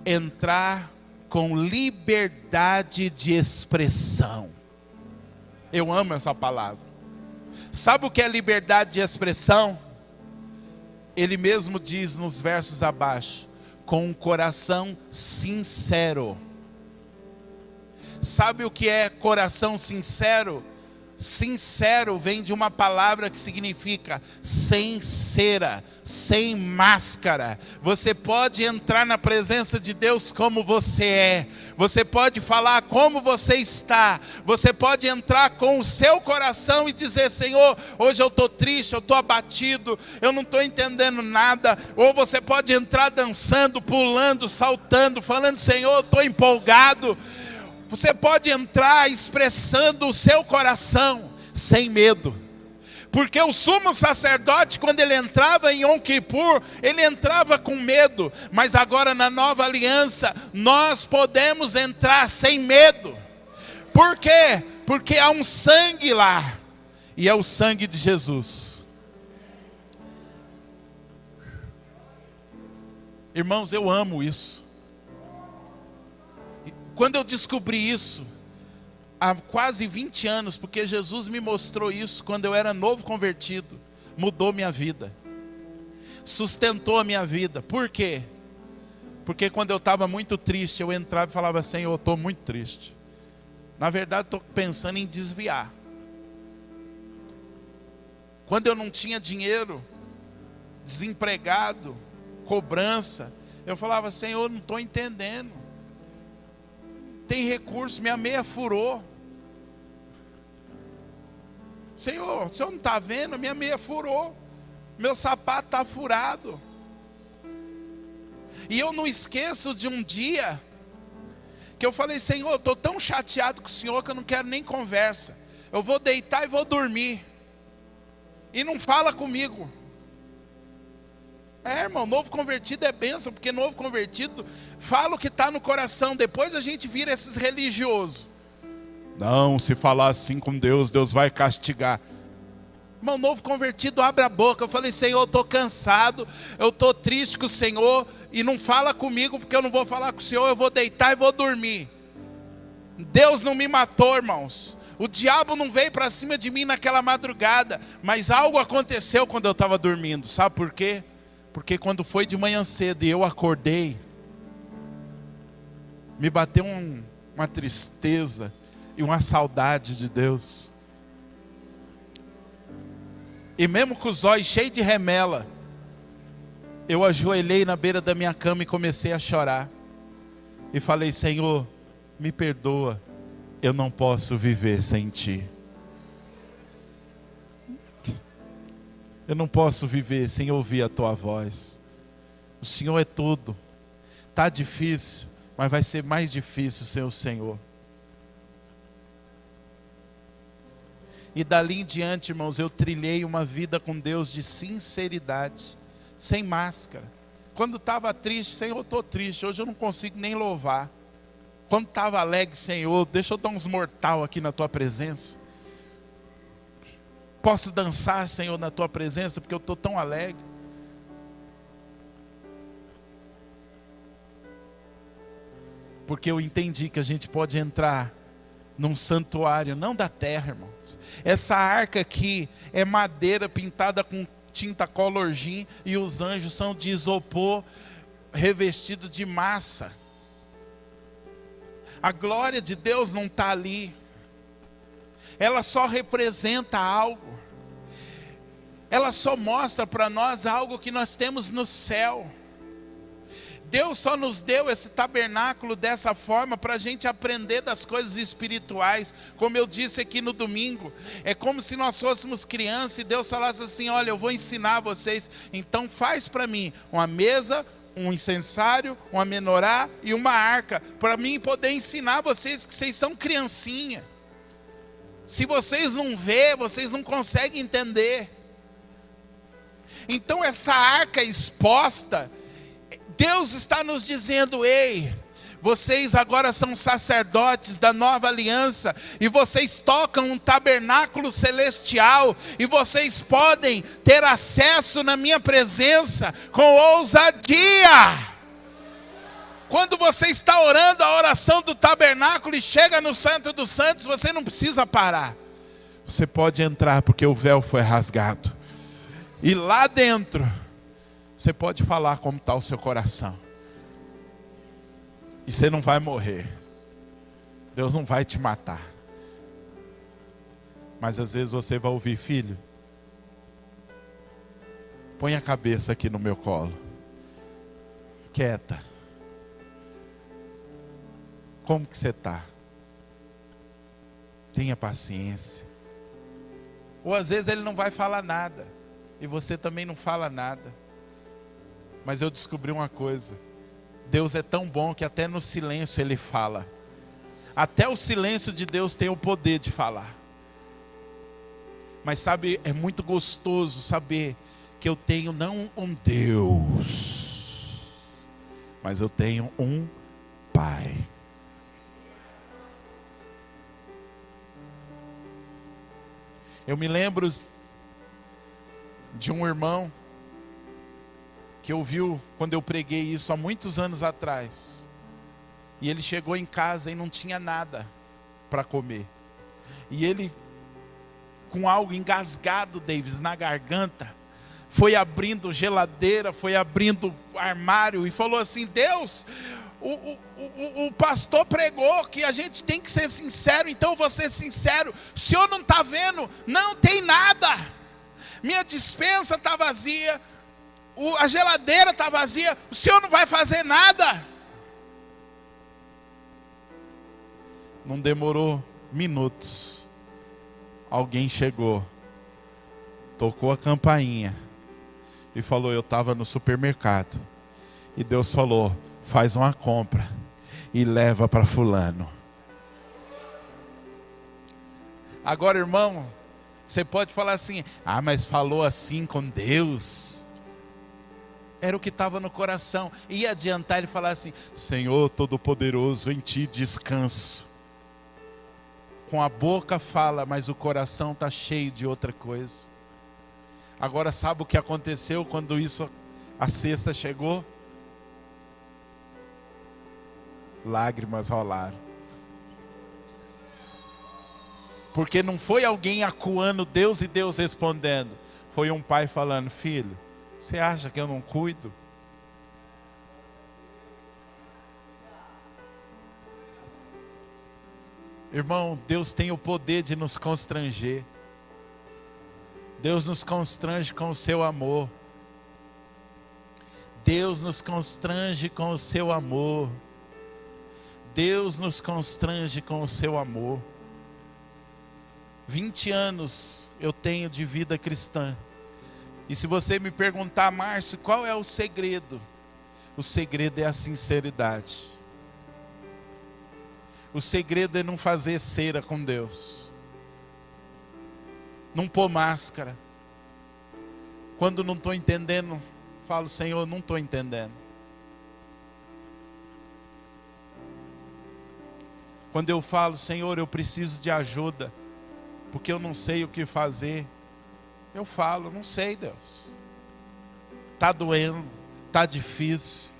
Entrar com liberdade de expressão. Eu amo essa palavra. Sabe o que é liberdade de expressão? Ele mesmo diz nos versos abaixo: com um coração sincero. Sabe o que é coração sincero? Sincero vem de uma palavra que significa sem cera, sem máscara. Você pode entrar na presença de Deus como você é. Você pode falar como você está. Você pode entrar com o seu coração e dizer: Senhor, hoje eu estou triste, eu estou abatido, eu não estou entendendo nada. Ou você pode entrar dançando, pulando, saltando, falando: Senhor, eu estou empolgado. Você pode entrar expressando o seu coração sem medo. Porque o sumo sacerdote, quando ele entrava em Yom Kippur, ele entrava com medo. Mas agora na nova aliança, nós podemos entrar sem medo. Por quê? Porque há um sangue lá. E é o sangue de Jesus. Irmãos, eu amo isso. Quando eu descobri isso, há quase 20 anos, porque Jesus me mostrou isso quando eu era novo convertido, mudou minha vida, sustentou a minha vida. Por quê? Porque quando eu estava muito triste, eu entrava e falava: Senhor, eu estou muito triste. Na verdade, estou pensando em desviar. Quando eu não tinha dinheiro, desempregado, cobrança, eu falava: Senhor, não estou entendendo. Tem recurso, minha meia furou. Senhor, o senhor não está vendo? Minha meia furou. Meu sapato está furado. E eu não esqueço de um dia que eu falei: Senhor, eu estou tão chateado com o Senhor que eu não quero nem conversa. Eu vou deitar e vou dormir. E não fala comigo. Irmão, novo convertido é bênção, porque novo convertido fala o que está no coração. Depois a gente vira esses religiosos. Não, se falar assim com Deus, Deus vai castigar. Irmão, novo convertido abre a boca. Eu falei: Senhor, eu estou cansado, eu estou triste com o Senhor, e não fala comigo, porque eu não vou falar com o Senhor, eu vou deitar e vou dormir. Deus não me matou, irmãos. O diabo não veio para cima de mim naquela madrugada, mas algo aconteceu quando eu estava dormindo. Sabe por quê? Porque quando foi de manhã cedo e eu acordei, me bateu uma tristeza e uma saudade de Deus. E mesmo com os olhos cheios de remela, eu ajoelhei na beira da minha cama e comecei a chorar. E falei: Senhor, me perdoa, eu não posso viver sem Ti. Eu não posso viver sem ouvir a Tua voz. O Senhor é tudo. Está difícil, mas vai ser mais difícil sem o Senhor. E dali em diante, irmãos, eu trilhei uma vida com Deus de sinceridade, sem máscara. Quando estava triste: Senhor, eu estou triste, hoje eu não consigo nem louvar. Quando estava alegre: Senhor, deixa eu dar uns mortal aqui na Tua presença. Posso dançar, Senhor, na Tua presença, porque eu estou tão alegre. Porque eu entendi que a gente pode entrar num santuário, não da terra, irmãos. Essa arca aqui é madeira pintada com tinta color gin, e os anjos são de isopor revestido de massa. A glória de Deus não está ali. Ela só representa algo. Ela só mostra para nós algo que nós temos no céu. Deus só nos deu esse tabernáculo dessa forma para a gente aprender das coisas espirituais. Como eu disse aqui no domingo, é como se nós fôssemos crianças e Deus falasse assim: olha, eu vou ensinar vocês, então faz para mim uma mesa, um incensário, uma menorá e uma arca, para mim poder ensinar vocês, que vocês são criancinha. Se vocês não vê, vocês não conseguem entender. Então essa arca exposta, Deus está nos dizendo: ei, vocês agora são sacerdotes da nova aliança, e vocês tocam um tabernáculo celestial, e vocês podem ter acesso na minha presença com ousadia. Quando você está orando a oração do tabernáculo e chega no Santo dos Santos, você não precisa parar. Você pode entrar porque o véu foi rasgado. E lá dentro, você pode falar como está o seu coração. E você não vai morrer. Deus não vai te matar. Mas às vezes você vai ouvir: filho, põe a cabeça aqui no meu colo. Quieta. Como que você está? Tenha paciência. Ou às vezes ele não vai falar nada. E você também não fala nada. Mas eu descobri uma coisa: Deus é tão bom que até no silêncio Ele fala. Até o silêncio de Deus tem o poder de falar. Mas sabe, é muito gostoso saber que eu tenho não um Deus, mas eu tenho um Pai. Eu me lembro de um irmão que ouviu quando eu preguei isso há muitos anos atrás. E ele chegou em casa e não tinha nada para comer. E ele, com algo engasgado, Davis, na garganta, foi abrindo geladeira, foi abrindo armário e falou assim: Deus, o pastor pregou que a gente tem que ser sincero, então eu vou ser sincero. O senhor não está vendo? Não tem nada. Minha despensa está vazia. A geladeira está vazia, o senhor não vai fazer nada. Não demorou minutos, alguém chegou, tocou a campainha e falou: eu estava no supermercado, e Deus falou: faz uma compra e leva para fulano. Agora, irmão, você pode falar assim: ah, mas falou assim com Deus. Era o que estava no coração. Ia adiantar ele falar assim: Senhor Todo-Poderoso, em Ti descanso. Com a boca fala, mas o coração está cheio de outra coisa. Agora sabe o que aconteceu quando a cesta chegou? Lágrimas rolaram. Porque não foi alguém acuando Deus e Deus respondendo. Foi um pai falando: filho, você acha que eu não cuido? Irmão, Deus tem o poder de nos constranger. Deus nos constrange com o seu amor. Deus nos constrange com o seu amor. Deus nos constrange com o seu amor. 20 anos eu tenho de vida cristã. E se você me perguntar: Márcio, qual é o segredo? O segredo é a sinceridade. O segredo é não fazer cera com Deus. Não pôr máscara. Quando não estou entendendo, falo: Senhor, não estou entendendo. Quando eu falo: Senhor, eu preciso de ajuda, porque eu não sei o que fazer, eu falo: não sei, Deus. Está doendo, está difícil.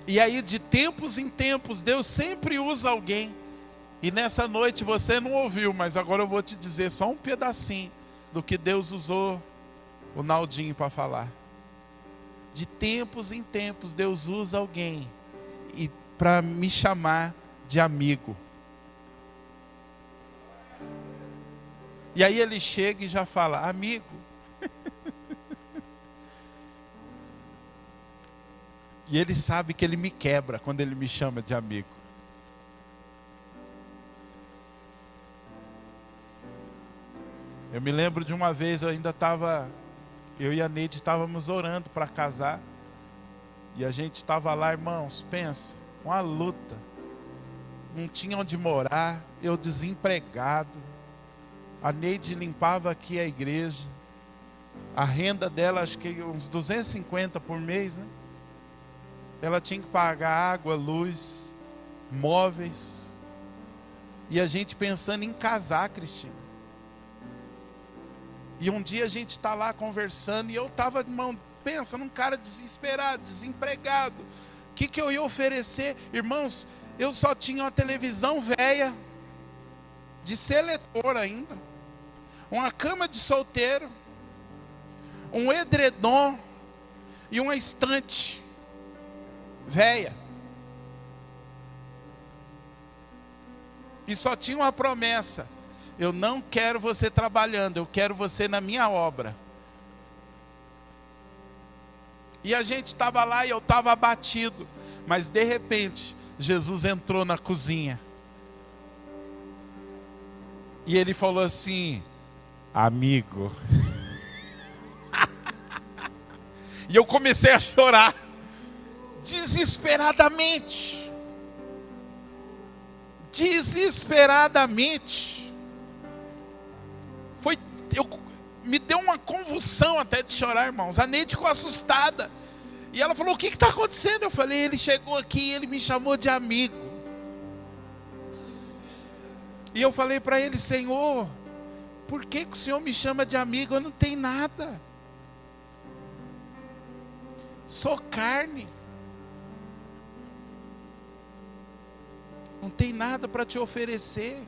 E aí, de tempos em tempos, Deus sempre usa alguém. E nessa noite você não ouviu, mas agora eu vou te dizer só um pedacinho do que Deus usou o Naldinho para falar. De tempos em tempos, Deus usa alguém e para me chamar de amigo. E aí ele chega e já fala: amigo. E Ele sabe que Ele me quebra quando Ele me chama de amigo. Eu me lembro de uma vez, eu e a Neide estávamos orando para casar. E a gente estava lá, irmãos, pensa, uma luta. Não tinha onde morar, eu desempregado. A Neide limpava aqui a igreja. A renda dela, acho que uns 250 por mês, né? Ela tinha que pagar água, luz, móveis. E a gente pensando em casar, Cristina. E um dia a gente está lá conversando e eu estava, irmão, pensa num cara desesperado, desempregado. O que eu ia oferecer? Irmãos, eu só tinha uma televisão velha, de seletor ainda, uma cama de solteiro, um edredom e uma estante velha. E só tinha uma promessa: eu não quero você trabalhando, eu quero você na minha obra. E a gente estava lá e eu estava abatido. Mas de repente, Jesus entrou na cozinha. E Ele falou assim: amigo. E eu comecei a chorar. Desesperadamente. Desesperadamente. Me deu uma convulsão até de chorar, irmãos. A Neide ficou assustada. E ela falou: o que está acontecendo? Eu falei: ele chegou aqui e ele me chamou de amigo. E eu falei para ele: Senhor, por que o Senhor me chama de amigo? Eu não tenho nada. Sou carne. Não tem nada para te oferecer.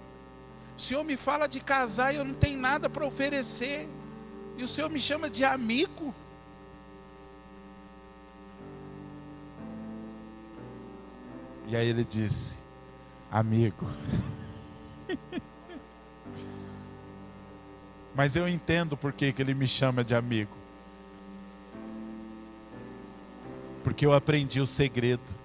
O Senhor me fala de casar e eu não tenho nada para oferecer. E o Senhor me chama de amigo. E aí Ele disse: amigo. Mas eu entendo por que Ele me chama de amigo. Porque eu aprendi o segredo.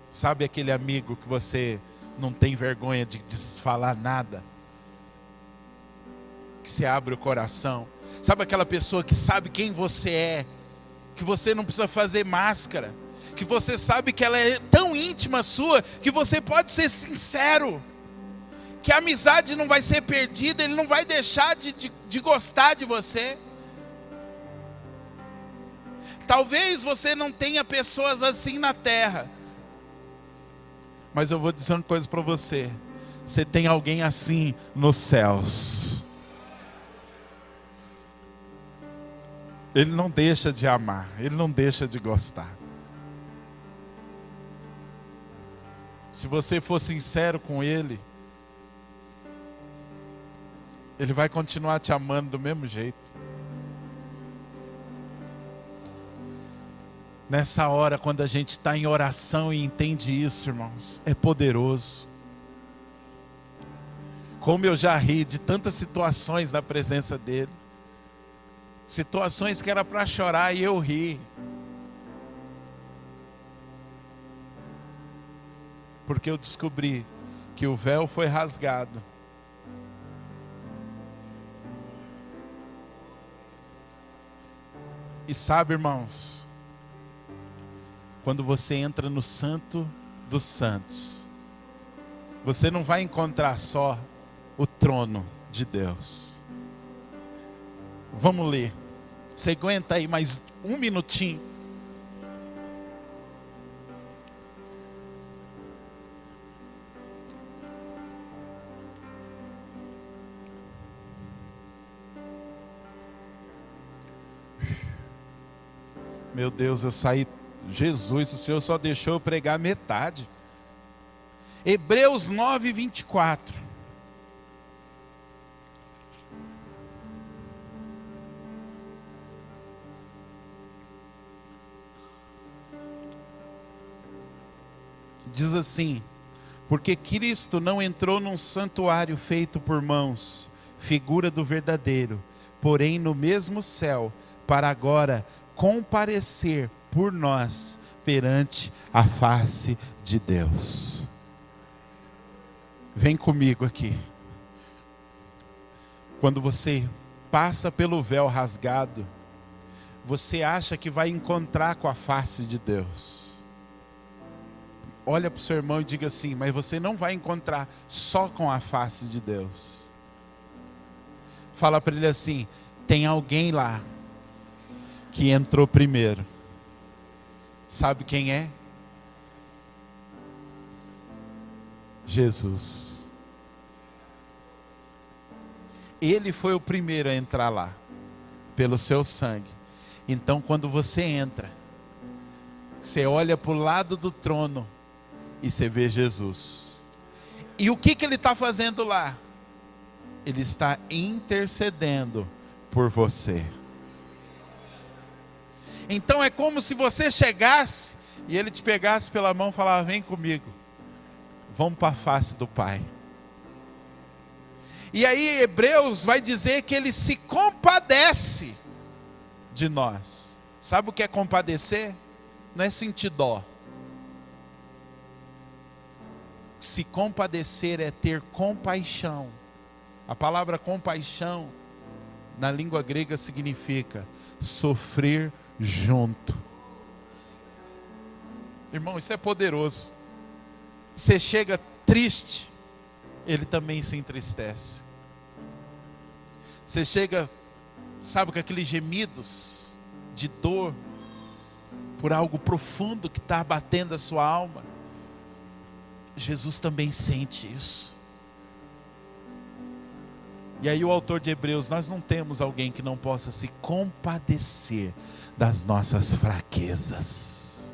Sabe aquele amigo que você não tem vergonha de falar nada? Que você abre o coração. Sabe aquela pessoa que sabe quem você é? Que você não precisa fazer máscara. Que você sabe que ela é tão íntima sua, que você pode ser sincero. Que a amizade não vai ser perdida, ele não vai deixar de gostar de você. Talvez você não tenha pessoas assim na terra. Mas eu vou dizer uma coisa para você. Você tem alguém assim nos céus. Ele não deixa de amar, Ele não deixa de gostar. Se você for sincero com Ele, Ele vai continuar te amando do mesmo jeito. Nessa hora, quando a gente está em oração e entende isso, irmãos, é poderoso. Como eu já ri de tantas situações na presença dEle. Situações que era para chorar e eu ri. Porque eu descobri que o véu foi rasgado. E sabe, irmãos, quando você entra no Santo dos Santos, você não vai encontrar só o trono de Deus. Vamos ler. Você aguenta aí mais um minutinho? Meu Deus, eu saí. Jesus, o Senhor só deixou eu pregar metade. Hebreus 9, 24. Diz assim: porque Cristo não entrou num santuário feito por mãos, figura do verdadeiro, porém no mesmo céu, para agora comparecer por nós perante a face de Deus. Vem comigo aqui. Quando você passa pelo véu rasgado, você acha que vai encontrar com a face de Deus. Olha para o seu irmão e diga assim: mas você não vai encontrar só com a face de Deus. Fala para ele assim: tem alguém lá que entrou primeiro. Sabe quem é? Jesus. Ele foi o primeiro a entrar lá, pelo seu sangue. Então quando você entra, você olha para o lado do trono e você vê Jesus. E o que ele está fazendo lá? Ele está intercedendo por você. Então é como se você chegasse e ele te pegasse pela mão e falava: vem comigo, vamos para a face do Pai. E aí Hebreus vai dizer que ele se compadece de nós. Sabe o que é compadecer? Não é sentir dó. Se compadecer é ter compaixão. A palavra compaixão na língua grega significa sofrer junto. Irmão, isso é poderoso. Você chega triste, ele também se entristece. Você chega, sabe, com aqueles gemidos de dor por algo profundo que está abatendo a sua alma. Jesus também sente isso. E aí o autor de Hebreus: nós não temos alguém que não possa se compadecer das nossas fraquezas.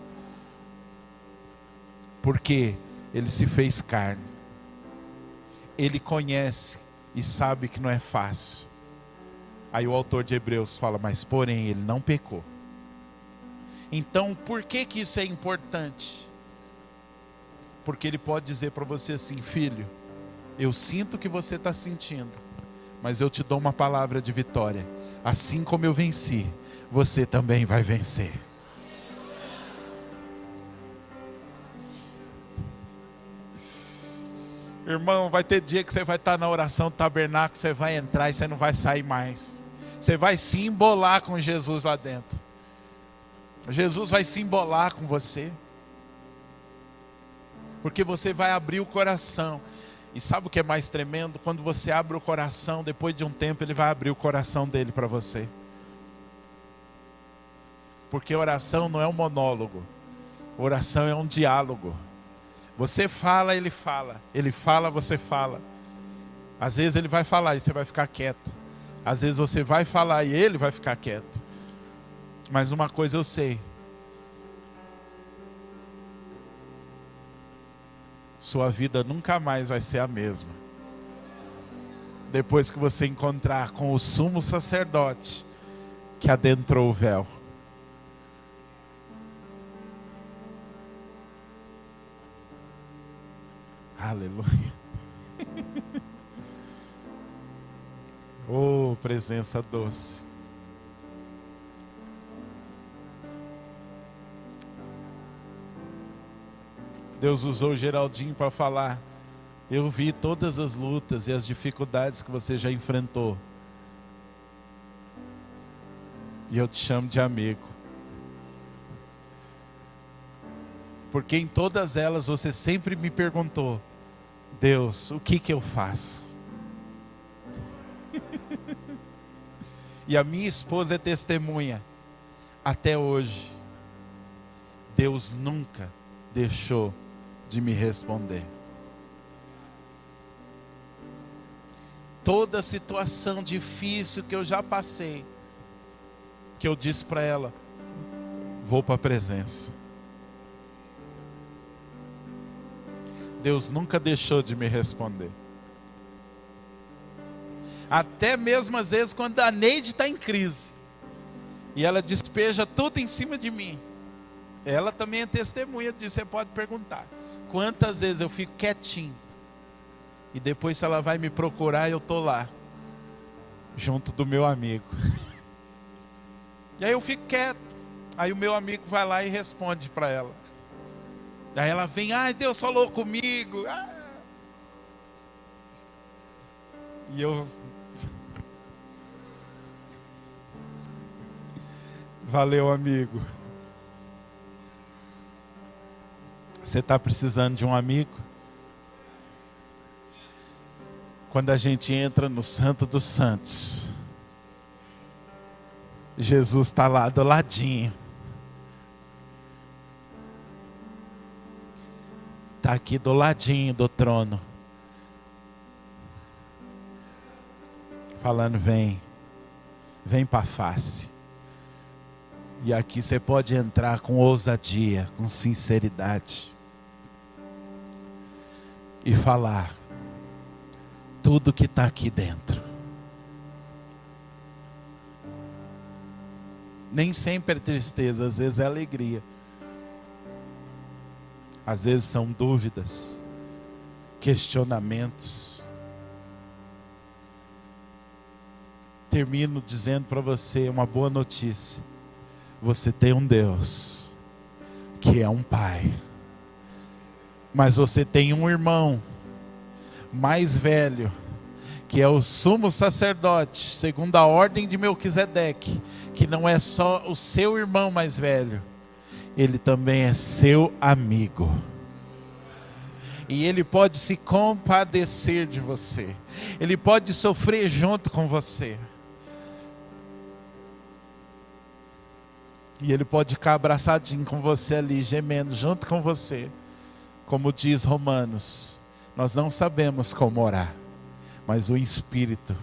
Porque ele se fez carne. Ele conhece e sabe que não é fácil. Aí o autor de Hebreus fala: mas porém ele não pecou. Então por que isso é importante? Porque ele pode dizer para você assim: filho, eu sinto o que você está sentindo, mas eu te dou uma palavra de vitória. Assim como eu venci, você também vai vencer. Irmão, vai ter dia que você vai estar na oração do tabernáculo, você vai entrar e você não vai sair mais. Você vai se embolar com Jesus lá dentro. Jesus vai se embolar com você. Porque você vai abrir o coração. E sabe o que é mais tremendo? Quando você abre o coração, depois de um tempo ele vai abrir o coração dele para você. Porque oração não é um monólogo. Oração é um diálogo. Você fala, ele fala. Ele fala, você fala. Às vezes ele vai falar e você vai ficar quieto. Às vezes você vai falar e ele vai ficar quieto. Mas uma coisa eu sei: sua vida nunca mais vai ser a mesma. Depois que você encontrar com o sumo sacerdote que adentrou o véu. Aleluia. Oh, presença doce. Deus usou o Geraldinho para falar: eu vi todas as lutas e as dificuldades que você já enfrentou. E eu te chamo de amigo. Porque em todas elas você sempre me perguntou: Deus, o que eu faço? E a minha esposa é testemunha. Até hoje, Deus nunca deixou de me responder. Toda situação difícil que eu já passei, que eu disse para ela: vou para a presença. Deus nunca deixou de me responder. Até mesmo às vezes quando a Neide está em crise e ela despeja tudo em cima de mim. Ela também é testemunha disso, você pode perguntar. Quantas vezes eu fico quietinho e depois, se ela vai me procurar, eu estou lá, junto do meu amigo. E aí eu fico quieto. Aí o meu amigo vai lá e responde para ela. Aí ela vem, ai, Deus falou comigo. Ah. E eu... Valeu, amigo. Você está precisando de um amigo? Quando a gente entra no Santo dos Santos, Jesus está lá do ladinho. Está aqui do ladinho do trono. Falando, vem para a face. E aqui você pode entrar com ousadia, com sinceridade. E falar tudo que está aqui dentro. Nem sempre é tristeza, às vezes é alegria. Às vezes são dúvidas, questionamentos. Termino dizendo para você uma boa notícia. Você tem um Deus que é um Pai. Mas você tem um irmão mais velho, que é o sumo sacerdote, segundo a ordem de Melquisedeque, que não é só o seu irmão mais velho, ele também é seu amigo. E ele pode se compadecer de você. Ele pode sofrer junto com você. E ele pode ficar abraçadinho com você ali, gemendo junto com você. Como diz Romanos, nós não sabemos como orar, mas o Espírito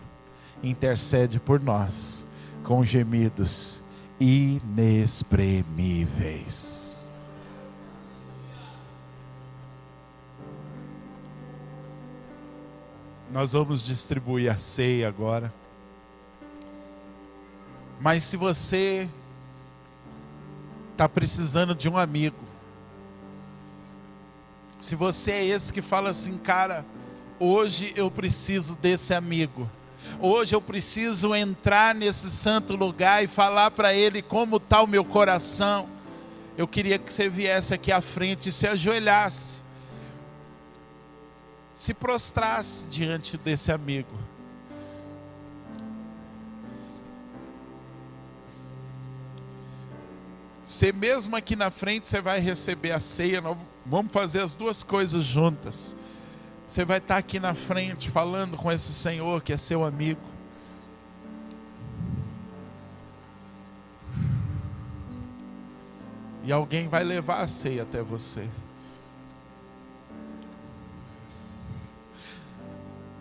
intercede por nós com gemidos inexprimíveis. Nós vamos distribuir a ceia agora. Mas se você está precisando de um amigo, se você é esse que fala assim, cara, hoje eu preciso desse amigo, hoje eu preciso entrar nesse santo lugar e falar para ele como está o meu coração, eu queria que você viesse aqui à frente e se ajoelhasse, se prostrasse diante desse amigo. Você mesmo aqui na frente, você vai receber a ceia. Nós vamos fazer as duas coisas juntas. Você vai estar aqui na frente falando com esse Senhor que é seu amigo. E alguém vai levar a ceia até você.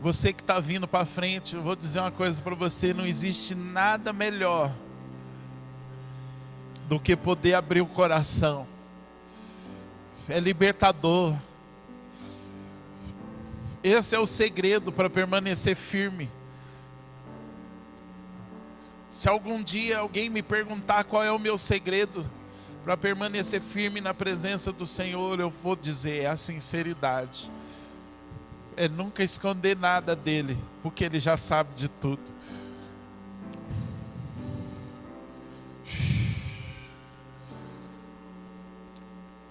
Você que está vindo para frente, eu vou dizer uma coisa para você: não existe nada melhor do que poder abrir o coração. É libertador. Esse é o segredo para permanecer firme. Se algum dia alguém me perguntar qual é o meu segredo para permanecer firme na presença do Senhor, eu vou dizer, é a sinceridade. É nunca esconder nada dele, porque ele já sabe de tudo.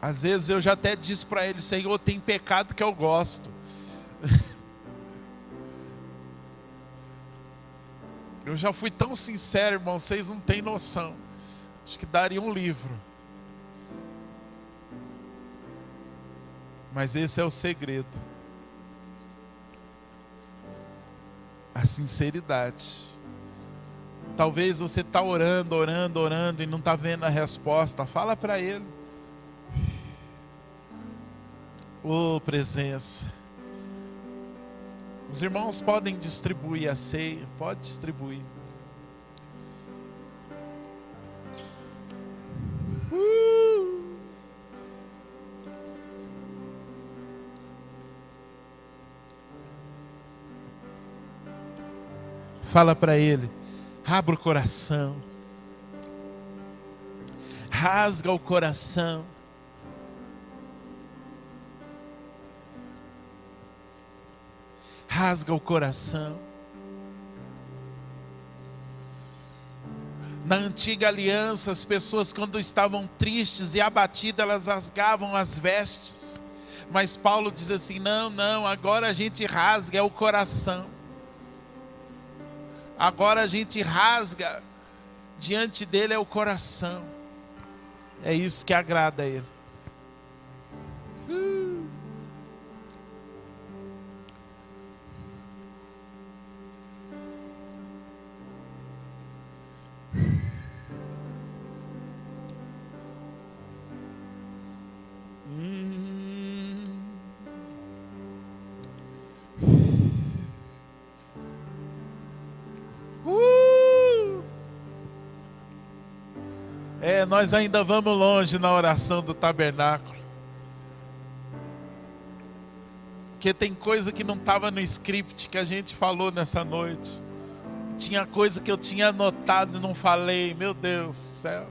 Às vezes eu já até disse para ele, Senhor, tem pecado que eu gosto. Eu já fui tão sincero, irmão, vocês não têm noção. Acho que daria um livro. Mas esse é o segredo. A sinceridade. Talvez você está orando e não está vendo a resposta. Fala para ele. Oh, presença. Os irmãos podem distribuir a ceia. Pode distribuir. Fala para ele. Abra o coração. Rasga o coração. Rasga o coração. Na antiga aliança, as pessoas, quando estavam tristes e abatidas, elas rasgavam as vestes. Mas Paulo diz assim: não, agora a gente rasga é o coração. Agora a gente rasga diante dele é o coração. É isso que agrada a ele. Nós ainda vamos longe na oração do tabernáculo. Porque tem coisa que não estava no script que a gente falou nessa noite. Tinha coisa que eu tinha anotado e não falei. Meu Deus do céu.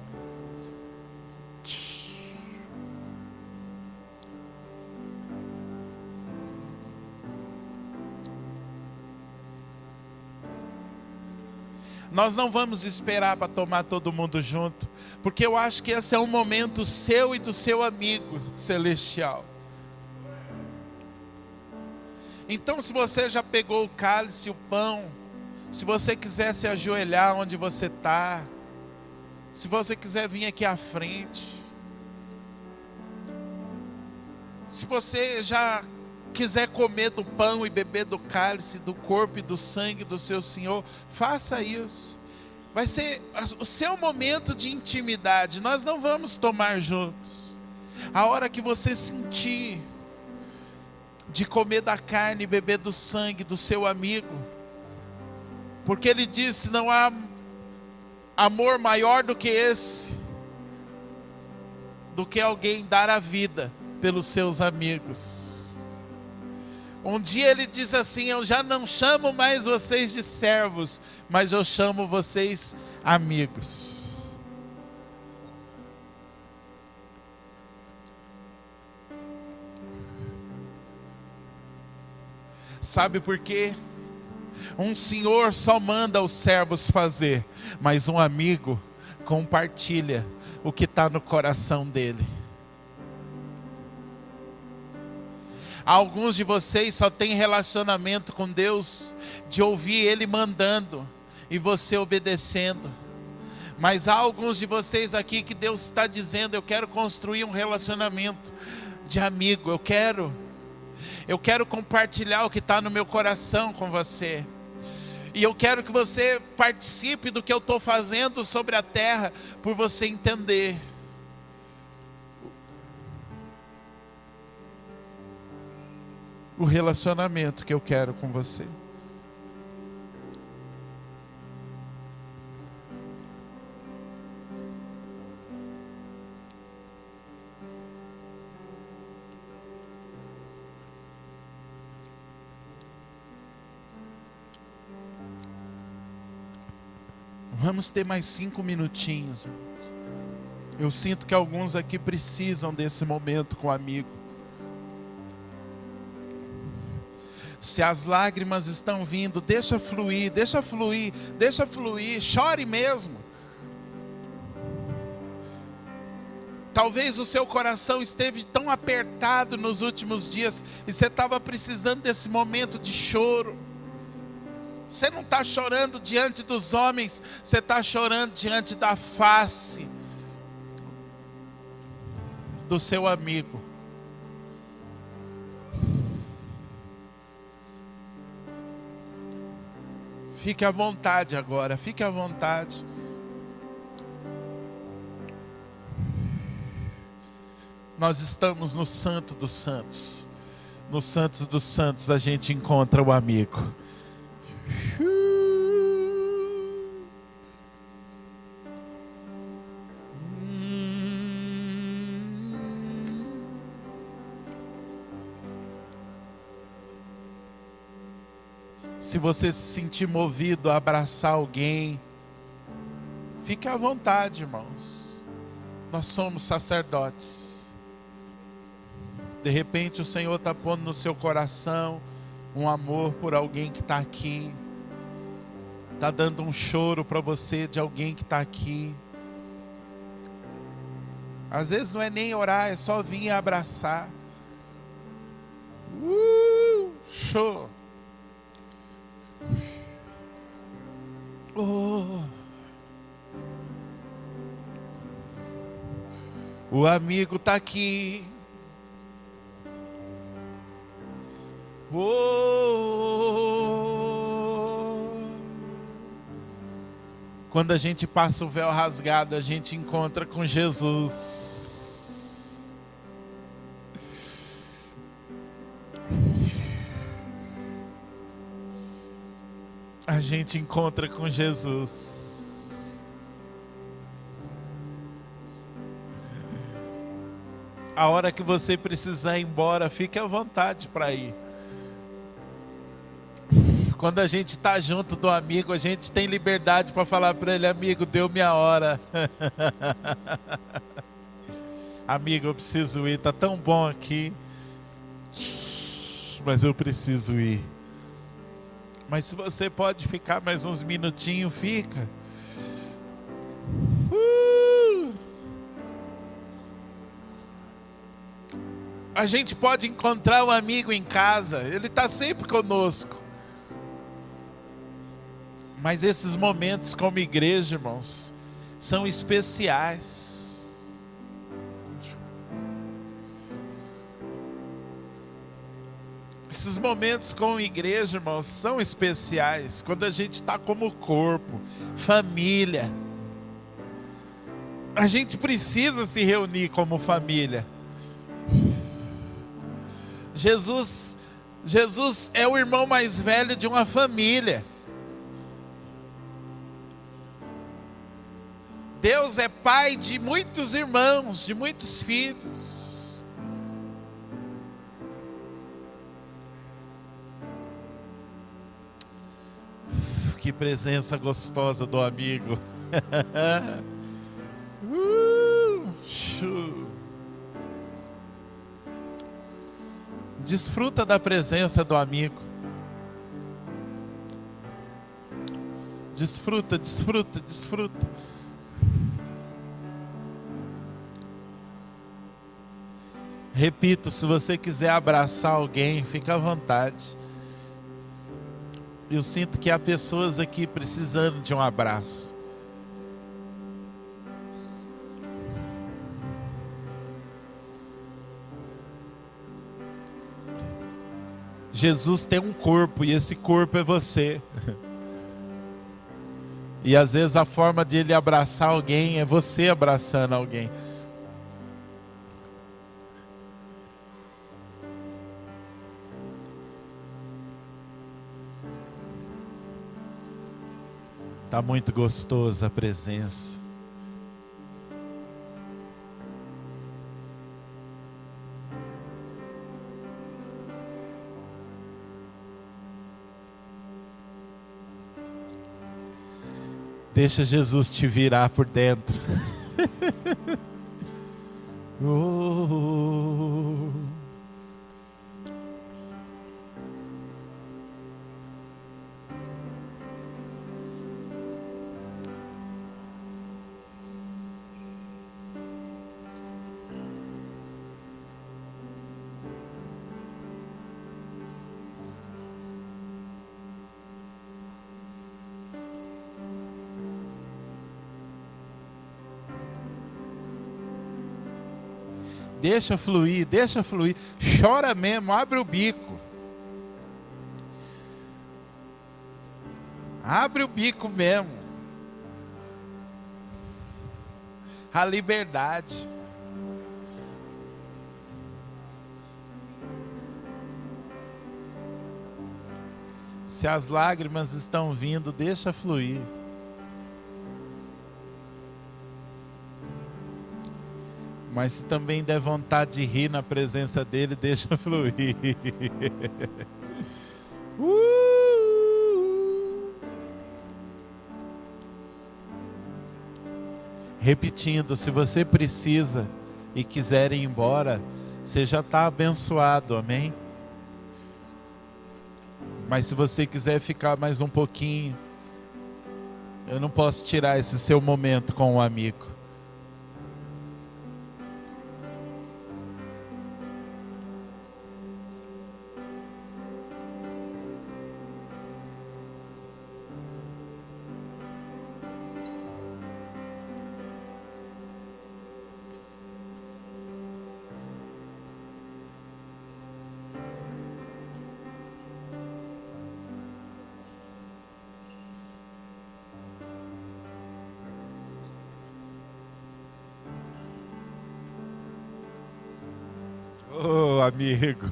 Nós não vamos esperar para tomar todo mundo junto, porque eu acho que esse é um momento seu e do seu amigo celestial. Então, se você já pegou o cálice, o pão, se você quiser se ajoelhar onde você está, se você quiser vir aqui à frente, se você já quiser comer do pão e beber do cálice, do corpo e do sangue do seu Senhor, faça isso. Vai ser o seu momento de intimidade. Nós não vamos tomar juntos. A hora que você sentir de comer da carne e beber do sangue do seu amigo, porque ele disse: não há amor maior do que esse, do que alguém dar a vida pelos seus amigos. Um dia ele diz assim: eu já não chamo mais vocês de servos, mas eu chamo vocês amigos. Sabe por quê? Um senhor só manda os servos fazer, mas um amigo compartilha o que está no coração dele. Alguns de vocês só têm relacionamento com Deus de ouvir Ele mandando e você obedecendo. Mas há alguns de vocês aqui que Deus está dizendo: eu quero construir um relacionamento de amigo. Eu quero compartilhar o que está no meu coração com você. E eu quero que você participe do que eu estou fazendo sobre a terra, por você entender. O relacionamento que eu quero com você. Vamos ter mais 5 minutinhos. Eu sinto que alguns aqui precisam desse momento com o amigo. Se as lágrimas estão vindo, deixa fluir, chore mesmo. Talvez o seu coração esteve tão apertado nos últimos dias, e você estava precisando desse momento de choro. Você não está chorando diante dos homens, você está chorando diante da face do seu amigo. Fique à vontade agora, fique à vontade. Nós estamos no Santo dos Santos. No Santos dos Santos a gente encontra o amigo. Se você se sentir movido a abraçar alguém, fique à vontade, irmãos. Nós somos sacerdotes. De repente o Senhor está pondo no seu coração um amor por alguém que está aqui. está dando um choro para você de alguém que está aqui. Às vezes não é nem orar, é só vir e abraçar. Show. Oh. O amigo está aqui. Quando a gente passa o véu rasgado, a gente encontra com Jesus. A gente encontra com Jesus. A hora que você precisar ir embora, fique à vontade para ir. Quando a gente está junto do amigo, a gente tem liberdade para falar para ele: amigo, deu minha hora. Amigo, eu preciso ir, está tão bom aqui, mas eu preciso ir. Mas se você pode ficar mais uns minutinhos, fica. A gente pode encontrar um amigo em casa, ele está sempre conosco. Mas esses momentos como igreja, irmãos, são especiais. Esses momentos como igreja, irmãos, são especiais. Quando a gente está como corpo, família. A gente precisa se reunir como família. Jesus é o irmão mais velho de uma família. Deus é pai de muitos irmãos, de muitos filhos. Que presença gostosa do amigo. Desfruta da presença do amigo. Desfruta, desfruta, desfruta. Repito, se você quiser abraçar alguém, fica à vontade. Eu sinto que há pessoas aqui precisando de um abraço. Jesus tem um corpo e esse corpo é você. E às vezes a forma de ele abraçar alguém é você abraçando alguém. Está muito gostoso a presença. Deixa Jesus te virar por dentro. Oh. Deixa fluir, deixa fluir. Chora mesmo, abre o bico. Abre o bico mesmo. A liberdade. Se as lágrimas estão vindo, deixa fluir. Mas se também der vontade de rir na presença dele, deixa fluir. Repetindo, se você precisa e quiser ir embora, você já está abençoado, amém? Mas se você quiser ficar mais um pouquinho, Eu não posso tirar esse seu momento com um amigo. Oh, amigo.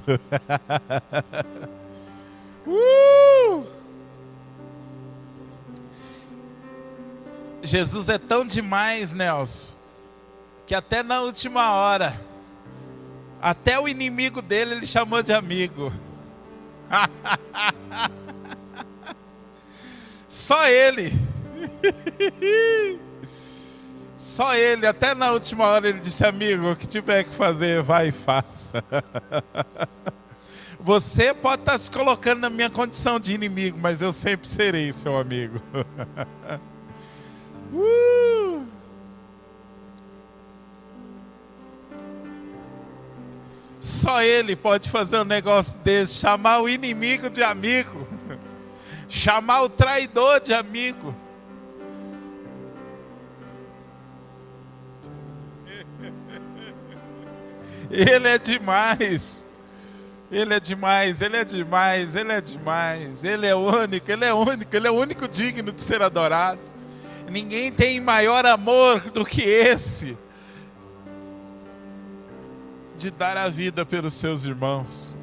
Jesus é tão demais, Nelson, que até na última hora, até o inimigo dele ele chamou de amigo. Só ele. Só ele, até na última hora ele disse: amigo, o que tiver que fazer, vai e faça. Você pode estar se colocando na minha condição de inimigo, mas eu sempre serei seu amigo. Só ele pode fazer um negócio desse, chamar o inimigo de amigo, chamar o traidor de amigo. Ele é demais. Ele é demais, ele é demais, ele é demais. Ele é único, ele é único, ele é o único digno de ser adorado. Ninguém tem maior amor do que esse, de dar a vida pelos seus irmãos.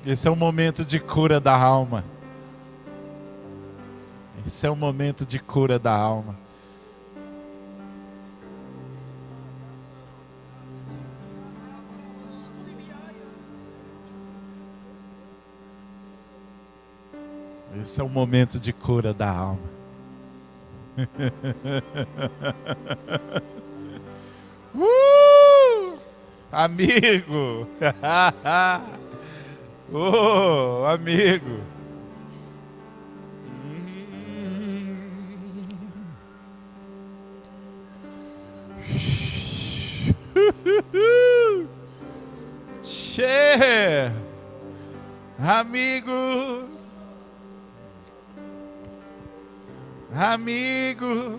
Esse é um momento de cura da alma. Esse é um momento de cura da alma. Esse é um momento de cura da alma. Amigo! Oh, amigo! Che! Amigo! Amigo!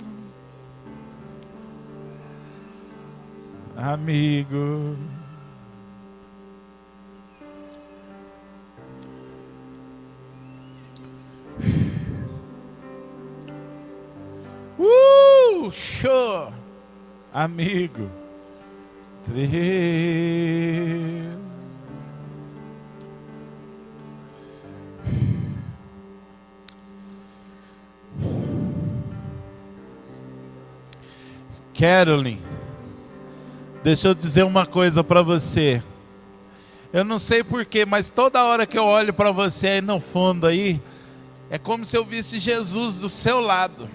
Amigo! Show! Amigo! Carolyn, deixa eu dizer uma coisa para você. Eu não sei porquê, mas toda hora que eu olho para você aí no fundo aí, é como se eu visse Jesus do seu lado.